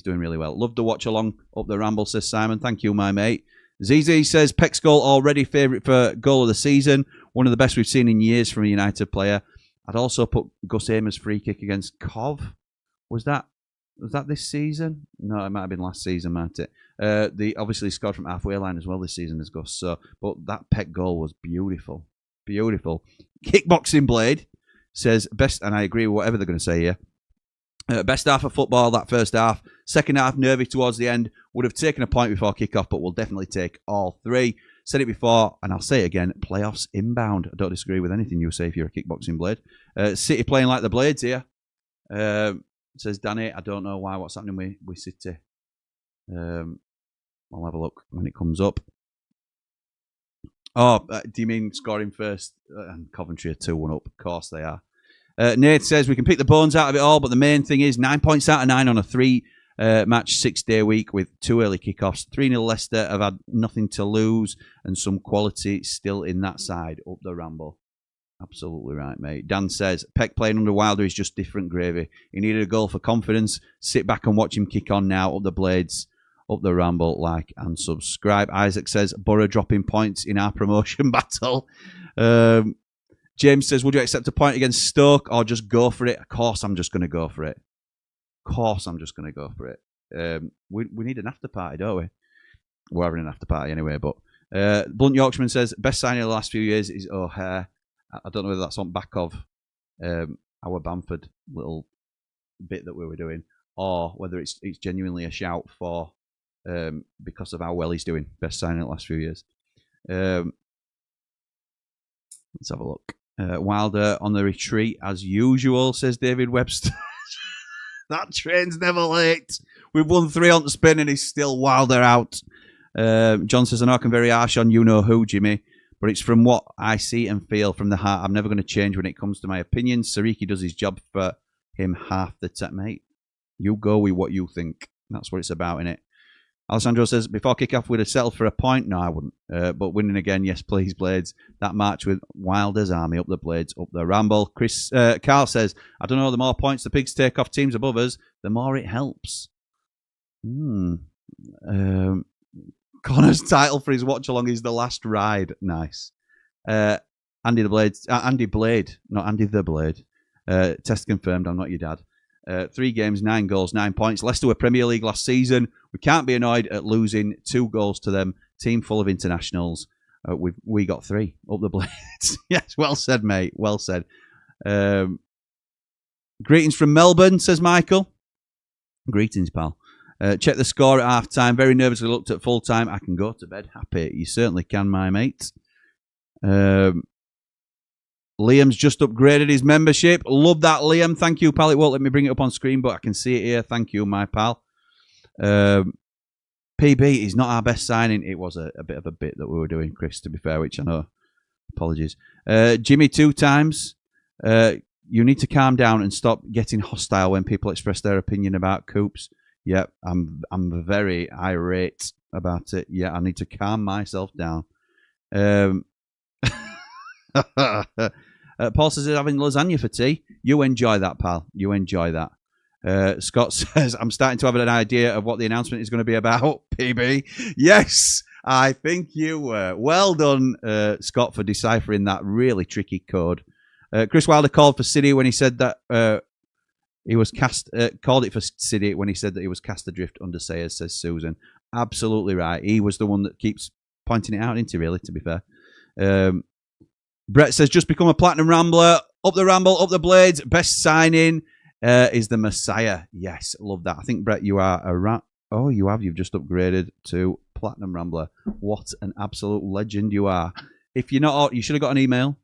really well. Love to watch along up the Ramble, says Simon. Thank you, my mate. ZZ says, Peck's goal already favourite for goal of the season. One of the best we've seen in years from a United player. I'd also put Gus Amer's free kick against Cov. Was that this season? No, it might have been last season, might it? They obviously scored from halfway line as well this season as Gus. So, but that Peck goal was beautiful. Beautiful. Kickboxing Blade says, best, and I agree with whatever they're going to say here. Best half of football, that first half. Second half, nervy towards the end. Would have taken a point before kickoff, but we'll definitely take all 3. Said it before, and I'll say it again, playoffs inbound. I don't disagree with anything you say if you're a kickboxing Blade. City playing like the Blades here. Says Danny, I don't know why. What's happening with City? I'll have a look when it comes up. Oh, do you mean scoring first? And Coventry are 2-1 up. Of course they are. Nate says we can pick the bones out of it all, but the main thing is 9 points out of 9 on a 3-match 6-day week with 2 early kickoffs. 3-0 Leicester have had nothing to lose and some quality still in that side. Up the Ramble. Absolutely right, mate. Dan says, Peck playing under Wilder is just different gravy. He needed a goal for confidence. Sit back and watch him kick on now. Up the Blades. Up the Ramble. Like and subscribe. Isaac says, Borough dropping points in our promotion battle. James says, would you accept a point against Stoke or just go for it? Of course I'm just going to go for it. We need an after party, don't we? We're having an after party anyway, but Blunt Yorkshireman says, best signing of the last few years is O'Hare. I don't know whether that's on back of our Bamford little bit that we were doing or whether it's genuinely a shout for because of how well he's doing. Best signing of the last few years. Let's have a look. Wilder on the retreat as usual, says David Webster. That train's never late. We've won 3 on the spin and he's still Wilder out. John says, I know I can very harsh on you-know-who, Jimmy, but it's from what I see and feel from the heart. I'm never going to change when it comes to my opinions. Sariki does his job for him half the time, mate. You go with what you think. That's what it's about, innit? Alessandro says, before kick-off, we'd have settled for a point. No, I wouldn't. But winning again, yes, please, Blades. That march with Wilder's army, up the Blades, up the Ramble. Carl says, I don't know, the more points the Pigs take off teams above us, the more it helps. Connor's title for his watch along is The Last Ride. Nice. Andy Blade, not Andy the Blade. Test confirmed, I'm not your dad. 3 games, 9 goals, 9 points. Leicester were Premier League last season. We can't be annoyed at losing 2 goals to them. Team full of internationals. We got 3 up the Blades. Yes, well said, mate. Well said. Greetings from Melbourne, says Michael. Greetings, pal. Check the score at half-time. Very nervously looked at full-time. I can go to bed happy. You certainly can, my mate. Liam's just upgraded his membership. Love that, Liam. Thank you, pal. It won't let me bring it up on screen, but I can see it here. Thank you, my pal. PB is not our best signing. It was a bit of a bit that we were doing, Chris, to be fair, which I know. Apologies. Jimmy 2 times. You need to calm down and stop getting hostile when people express their opinion about Coops. Yeah, I'm very irate about it. Yeah, I need to calm myself down. Paul says he's having lasagna for tea. You enjoy that, pal. You enjoy that. Scott says, I'm starting to have an idea of what the announcement is going to be about, PB. Yes, I think you were. Well done, Scott, for deciphering that really tricky code. Chris Wilder called for City when he said that he was called it for City when he said that he was cast adrift under Sayers, says Susan. Absolutely right. He was the one that keeps pointing it out, isn't he, really, to be fair? Brett says, just become a Platinum Rambler. Up the Ramble, up the Blades. Best signing is the Messiah. Yes, love that. I think, Brett, you are a Oh, you have. You've just upgraded to Platinum Rambler. What an absolute legend you are. If you're not, you should have got an email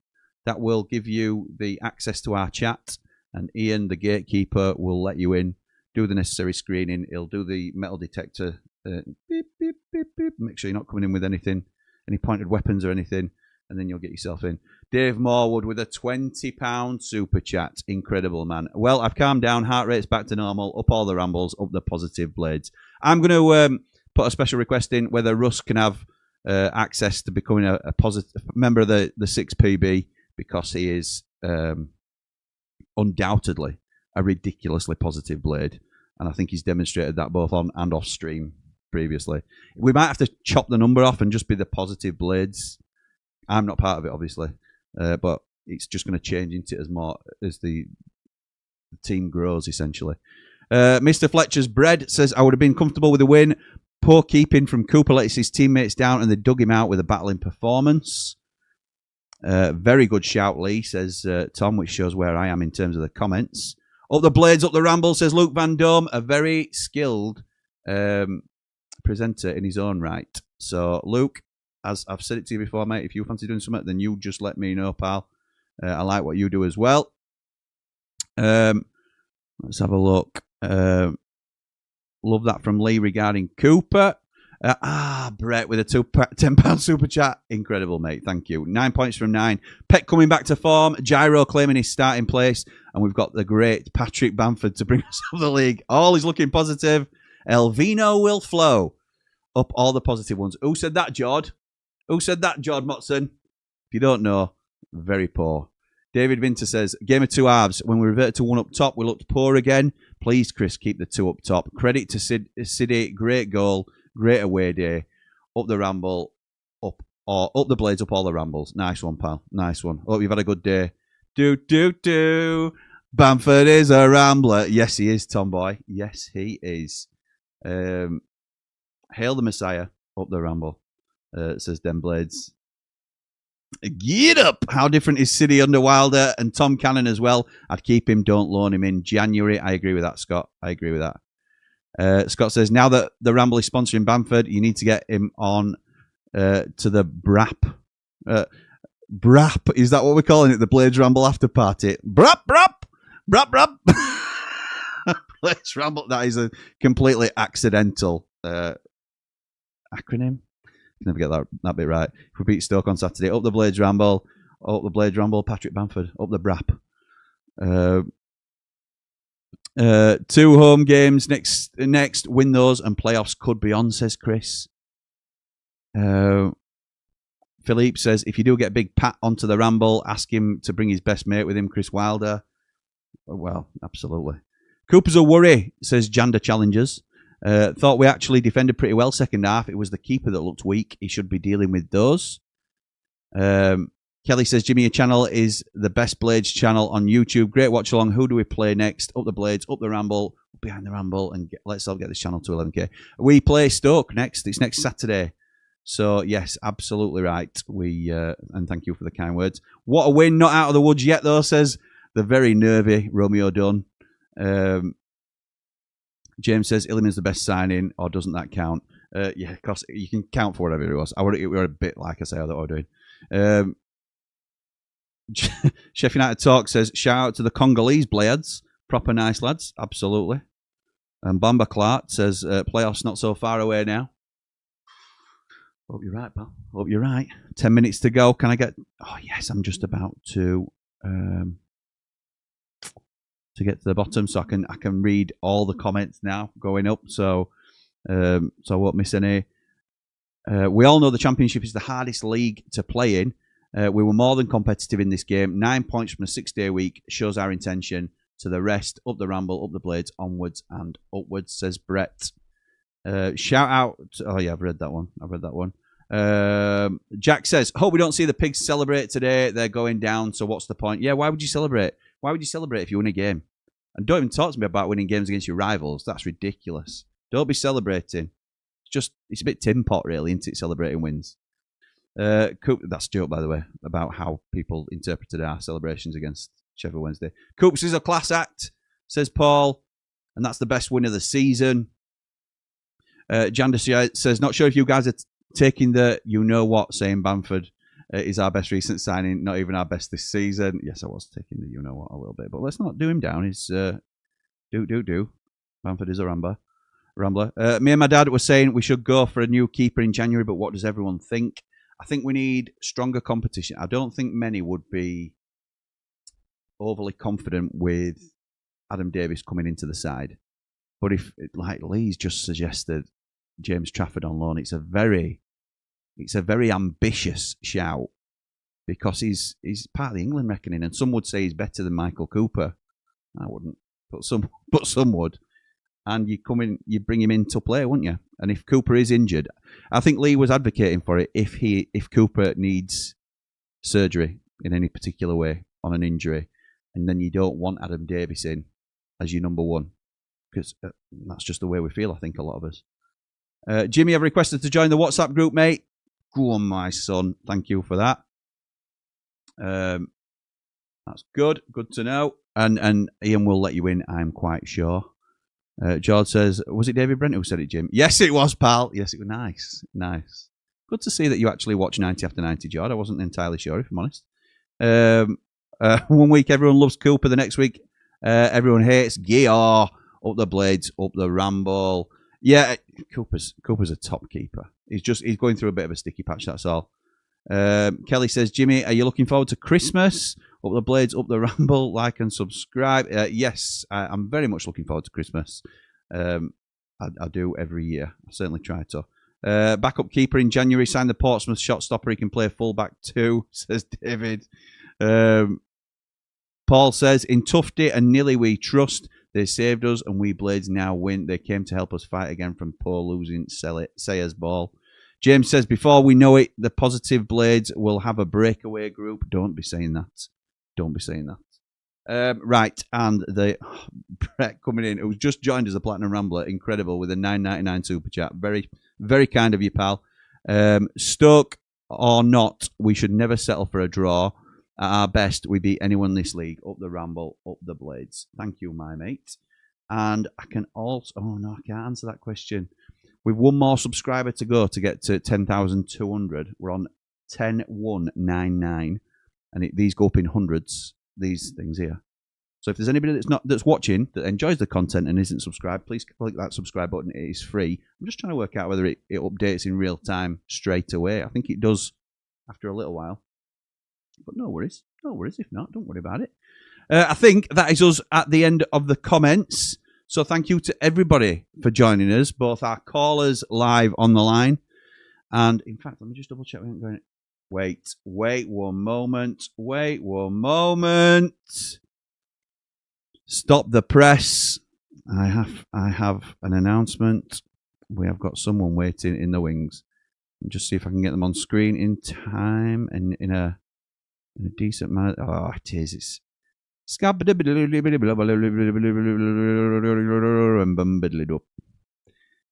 that will give you the access to our chat. And Ian, the gatekeeper, will let you in, do the necessary screening. He'll do the metal detector. Beep, beep, beep, beep. Make sure you're not coming in with anything, any pointed weapons or anything. And then you'll get yourself in. Dave Mowood with a £20 super chat. Incredible, man. Well, I've calmed down. Heart rate's back to normal. Up all the rambles. Up the positive Blades. I'm going to put a special request in whether Russ can have access to becoming a positive member of the 6PB, because he is undoubtedly a ridiculously positive Blade. And I think he's demonstrated that both on and off stream previously. We might have to chop the number off and just be the positive Blades. I'm not part of it, obviously, but it's just going to change into it as the team grows, essentially. Mr. Fletcher's Bread says, I would have been comfortable with a win. Poor keeping from Cooper lets his teammates down and they dug him out with a battling performance. Very good shout, Lee, says Tom, which shows where I am in terms of the comments. Up the Blades, up the Ramble, says Luke Van Dome, a very skilled presenter in his own right. So, Luke, as I've said it to you before, mate, if you fancy doing something, then you just let me know, pal. I like what you do as well. Let's have a look. Love that from Lee regarding Cooper. Brett with a £10 super chat. Incredible, mate. Thank you. 9 points from 9. Peck coming back to form. Gyro claiming his starting place. And we've got the great Patrick Bamford to bring us up the league. All is looking positive. Elvino will flow. Up all the positive ones. Who said that, Jord? Who said that, Jord Motson? If you don't know, very poor. David Vinter says, game of 2 halves. When we reverted to 1 up top, we looked poor again. Please, Chris, keep the 2 up top. Credit to City. Great goal. Great away day. Up the Ramble. Up the Blades, up all the Rambles. Nice one, pal. Nice one. Hope you've had a good day. Do. Bamford is a Rambler. Yes, he is, Tomboy. Yes, he is. Hail the Messiah. Up the Ramble. Says Den Blades. Get up! How different is City under Wilder and Tom Cannon as well? I'd keep him, don't loan him in January. I agree with that, Scott. I agree with that. Scott says, now that the Ramble is sponsoring Bamford, you need to get him on to the BRAP. BRAP, is that what we're calling it? The Blades Ramble After Party. BRAP. Blades Ramble. That is a completely accidental acronym. Never get that bit right. If we beat Stoke on Saturday, up the Blades Ramble, Patrick Bamford, up the BRAP. 2 home games next. Win those and playoffs could be on, says Chris. Philippe says, if you do get Big Pat onto the Ramble, ask him to bring his best mate with him, Chris Wilder. Well, absolutely. Cooper's a worry, says Janda Challengers. Thought we actually defended pretty well second half. It was the keeper that looked weak. He should be dealing with those. Kelly says, Jimmy, your channel is the best Blades channel on YouTube. Great watch along. Who do we play next? Up the Blades, up the Ramble, behind the Ramble, and let's all get this channel to 11k. We play Stoke next. It's next Saturday. So, yes, absolutely right. And thank you for the kind words. What a win. Not out of the woods yet, though, says the very nervy Romeo Dunn. James says, Illiman's the best signing, or doesn't that count? Yeah, of course, you can count for whatever it was. We were a bit, like I say, I thought we were doing. Sheffield United Talk says, shout out to the Congolese Blades. Proper nice lads. Absolutely. And Bamba Clark says, playoffs not so far away now. Hope you're right, pal. Hope you're right. 10 minutes to go. Can I get... Oh, yes, I'm just about to get to the bottom so I can read all the comments now going up. So I won't miss any. We all know the Championship is the hardest league to play in. We were more than competitive in this game. 9 points from a 6-day week shows our intention. To the rest, up the Ramble, up the Blades, onwards and upwards, says Brett. Shout out. Oh, yeah, I've read that one. Jack says, hope we don't see the Pigs celebrate today. They're going down, so what's the point? Yeah, why would you celebrate? Why would you celebrate if you win a game? And don't even talk to me about winning games against your rivals. That's ridiculous. Don't be celebrating. It's a bit tin pot, really, isn't it, celebrating wins? That's a joke, by the way, about how people interpreted our celebrations against Sheffield Wednesday. Coops is a class act, says Paul, and that's the best win of the season. Jander says, not sure if you guys are taking the you-know-what, saying Bamford is our best recent signing, not even our best this season. Yes, I was taking the you-know-what a little bit, but let's not do him down. He's do. Bamford is a rambler. Me and my dad were saying we should go for a new keeper in January, but what does everyone think? I think we need stronger competition. I don't think many would be overly confident with Adam Davies coming into the side. But if, like Lee's just suggested, James Trafford on loan, it's a very ambitious shout because he's part of the England reckoning, and some would say he's better than Michael Cooper. I wouldn't, but some would. And you bring him in to play, wouldn't you? And if Cooper is injured, I think Lee was advocating for it. If Cooper needs surgery in any particular way on an injury, and then you don't want Adam Davies in as your number one, because that's just the way we feel, I think, a lot of us. Jimmy, I've requested to join the WhatsApp group, mate. Go on, my son. Thank you for that. That's good. Good to know. And Ian will let you in, I'm quite sure. George says, was it David Brent who said it, Jim? Yes, it was, pal. Yes, it was. Nice. Good to see that you actually watch 90 after 90, George. I wasn't entirely sure, if I'm honest. 1 week, everyone loves Cooper. The next week, everyone hates Gear. Up the Blades, up the Ramble. Yeah, Cooper's a top keeper. He's going through a bit of a sticky patch, that's all. Kelly says, Jimmy, are you looking forward to Christmas? Up the Blades, up the Ramble, like and subscribe. Yes, I'm very much looking forward to Christmas. I do every year. I certainly try to. Backup keeper in January, signed the Portsmouth shot stopper. He can play fullback too, says David. Paul says, in Tufty and Nilly we trust. They saved us and we Blades now win. They came to help us fight again from poor losing Sayers ball. James says, before we know it, the positive Blades will have a breakaway group. Don't be saying that. Right, and the Brett coming in, who's just joined as a Platinum Rambler, incredible, with a $9.99 super chat. Very, very kind of you, pal. Stoke or not, we should never settle for a draw. At our best, we beat anyone in this league. Up the Ramble, up the Blades. Thank you, my mate. And I can also... Oh, no, I can't answer that question. We've one more subscriber to go to get to 10,200. We're on 10,199. And these go up in hundreds, these things here. So if there's anybody that's watching, that enjoys the content and isn't subscribed, please click that subscribe button. It is free. I'm just trying to work out whether it updates in real time straight away. I think it does after a little while. But no worries. If not, don't worry about it. I think that is us at the end of the comments. So thank you to everybody for joining us, both our callers live on the line. And in fact, let me just double check. We haven't going. Wait one moment. Stop the press. I have an announcement. We have got someone waiting in the wings. Just see if I can get them on screen in time and in a decent manner. Oh, it is. It's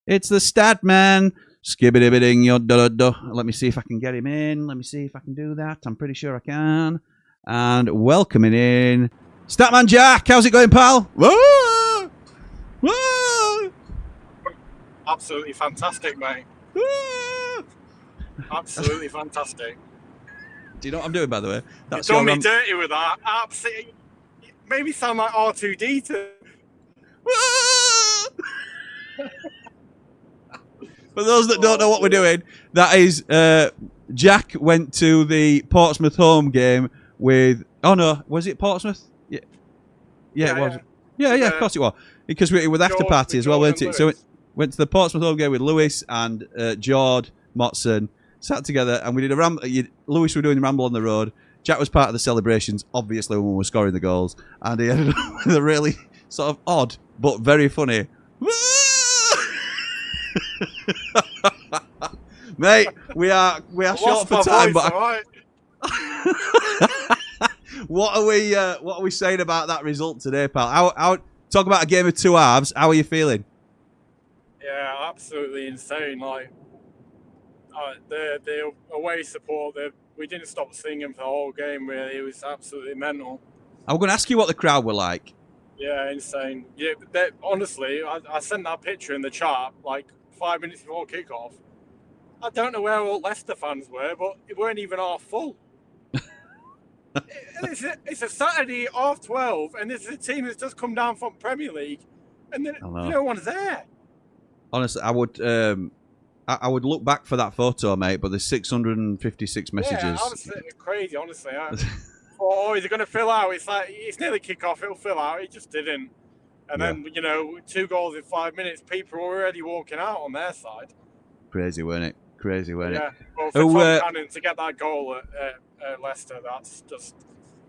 It's the Statman. Skibbity-bidding your da. Let me see if I can get him in. Let me see if I can do that. I'm pretty sure I can. And welcoming in Statman Jack. How's it going, pal? Whoa! Whoa! Absolutely fantastic, mate. Whoa! Absolutely fantastic. Do you know what I'm doing, by the way? You've done me dirty with that. Absolutely. Made me sound like R2D2. For those that don't know what we're doing, that is Jack went to the Portsmouth home game with. Oh no, was it Portsmouth? Yeah, it was. Yeah, of course it was. Because we were the after party as well, weren't it? So went to the Portsmouth home game with Lewis and Jord Motson. Sat together and we did a ramble. Lewis were doing the ramble on the road. Jack was part of the celebrations, obviously, when we were scoring the goals, and he ended up with a really sort of odd but very funny. Mate, we are short for time, but what are we saying about that result today, pal? Talk about a game of two halves. How are you feeling? Yeah, absolutely insane. Like the away support, we didn't stop singing for the whole game. Really, it was absolutely mental. I'm going to ask you what the crowd were like. Yeah, insane. Yeah, honestly, I sent that picture in the chat like 5 minutes before kickoff. I don't know where all Leicester fans were, but it weren't even half full. It's a Saturday, 12:30, and this is a team that's just come down from Premier League, and then no one's there. Honestly, I would look back for that photo, mate, but there's 656 messages. Yeah, honestly, crazy, honestly. Oh, is it going to fill out? It's like, it's nearly kick-off, it'll fill out. It just didn't. And then, 2 goals in 5 minutes, people are already walking out on their side. Crazy, weren't it? Crazy, weren't it? Yeah, well, for Tom Cannon to get that goal at Leicester, that's just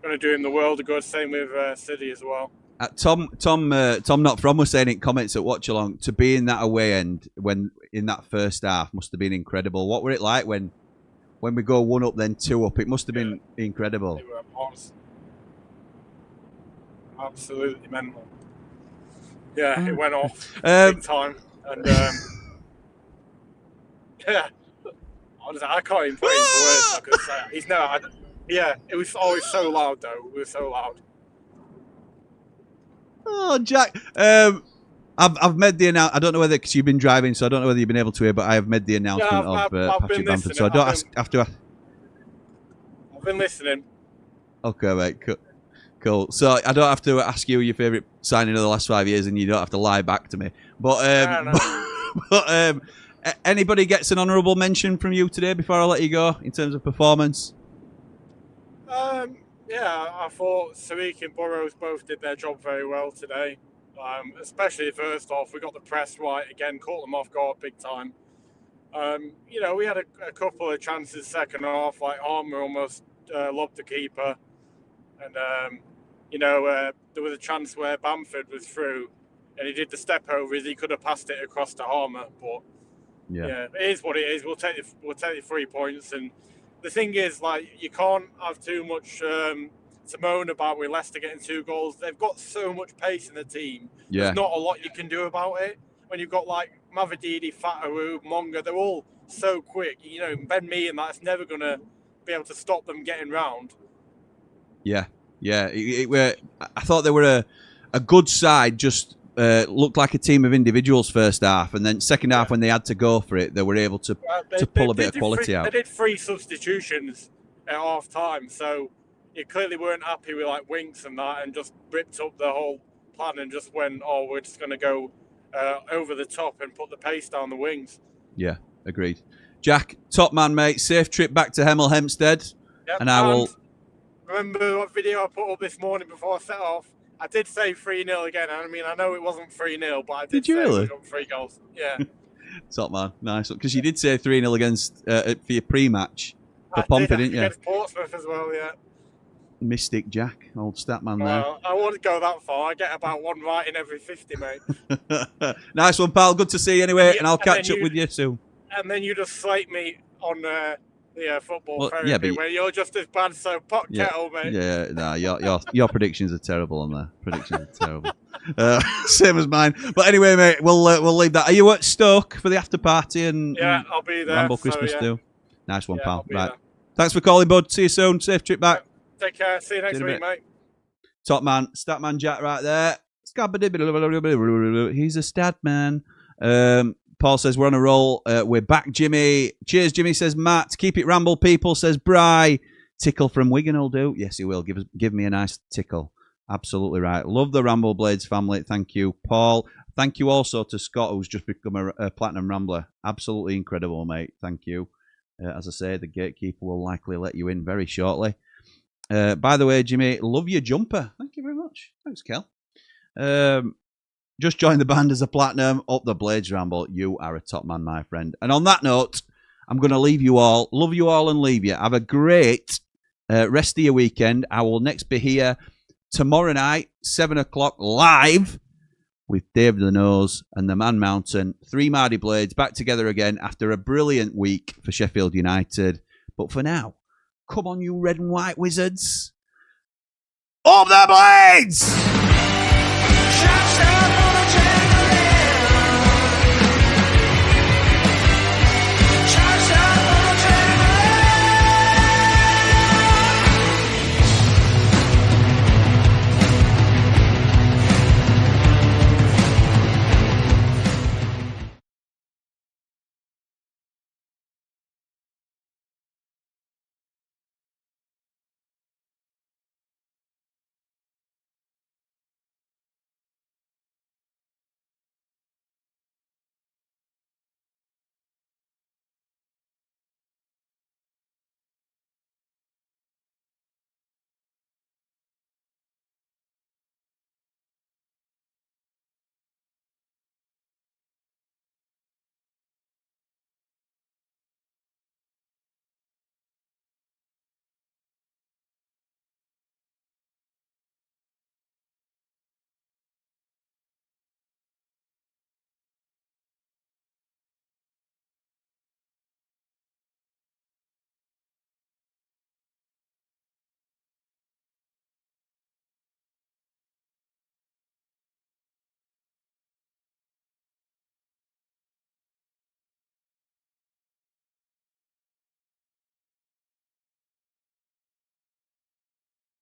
going to do him the world of good. Same with City as well. Tom not from was saying in comments at Watch Along, to be in that away end when in that first half must have been incredible. What were it like when we go 1 up then 2 up? It must have been incredible. They were absolutely mental. Yeah, it went off big time, and yeah, honestly, I can't even put it into words. I could say it was always so loud though. It was so loud. Oh, Jack. I've made the announcement. I don't know whether, because you've been driving, so I don't know whether you've been able to hear, but I have made the announcement of Patrick Bamford. So I don't have to. I've been listening. Okay, mate. Cool. So I don't have to ask you your favourite signing of the last 5 years, and you don't have to lie back to me. But anybody gets an honourable mention from you today before I let you go in terms of performance? Yeah, I thought Sadiq and Burrows both did their job very well today. Especially first off, we got the press right again, caught them off guard big time. We had a couple of chances second half, like Armour almost lobbed the keeper, and there was a chance where Bamford was through, and he did the step overs. He could have passed it across to Armour, but yeah, it is what it is. We'll take the 3 points, and the thing is, like, you can't have too much to moan about with Leicester getting 2 goals. They've got so much pace in the team. Yeah. There's not a lot you can do about it. When you've got like Mavididi, Fatawu, Monga, they're all so quick. Ben Mee and that's never going to be able to stop them getting round. Yeah. I thought they were a good side, just looked like a team of individuals first half, and then second half when they had to go for it, they were able to pull a bit of quality out. They did 3 substitutions at half time, so you clearly weren't happy with like Winks and that, and just ripped up the whole plan and just went, we're just going to go over the top and put the pace down the wings. Yeah, agreed. Jack, top man, mate. Safe trip back to Hemel Hempstead. Yep, and I will. Remember what video I put up this morning before I set off? I did say 3-0 again. I mean, I know it wasn't 3-0, but I did you say really? we got 3 goals. Yeah. Top man, nice. Because you did say 3-0 against for your pre-match for Pompey, didn't you? Against Portsmouth as well, yeah. Mystic Jack, old Statman there. I wouldn't go that far. I get about one right in every 50, mate. Nice one, pal. Good to see you anyway, and I'll catch up with you soon. And then you just slate me on the football therapy where you're just as bad, so pot kettle, mate. Yeah, no, your predictions are terrible on there. Predictions are terrible. Same as mine. But anyway, mate, we'll leave that. Are you at Stoke for the after party? Yeah, I'll be there. Ramble Christmas do. Nice one, pal. Right. There. Thanks for calling, bud. See you soon. Safe trip back. Take care. See you next week, mate. Top man, Statman Jack right there. He's a stat man. Paul says we're on a roll. We're back, Jimmy. Cheers, Jimmy, says Matt. Keep it ramble, people, says Bry. Tickle from Wigan will do. Yes, he will. Give me a nice tickle. Absolutely right. Love the Ramble Blades family. Thank you, Paul. Thank you also to Scott, who's just become a Platinum Rambler. Absolutely incredible, mate. Thank you. As I say, the gatekeeper will likely let you in very shortly. By the way, Jimmy, love your jumper. Thank you very much. Thanks, Kel. Just joined the band as a Platinum. Up the Blades Ramble. You are a top man, my friend. And on that note, I'm going to leave you all. Love you all and leave you. Have a great rest of your weekend. I will next be here tomorrow night, 7 o'clock, live with Dave the Nose and the Man Mountain. 3 Mardy Blades back together again after a brilliant week for Sheffield United. But for now, come on, you red and white wizards. Up the Blades!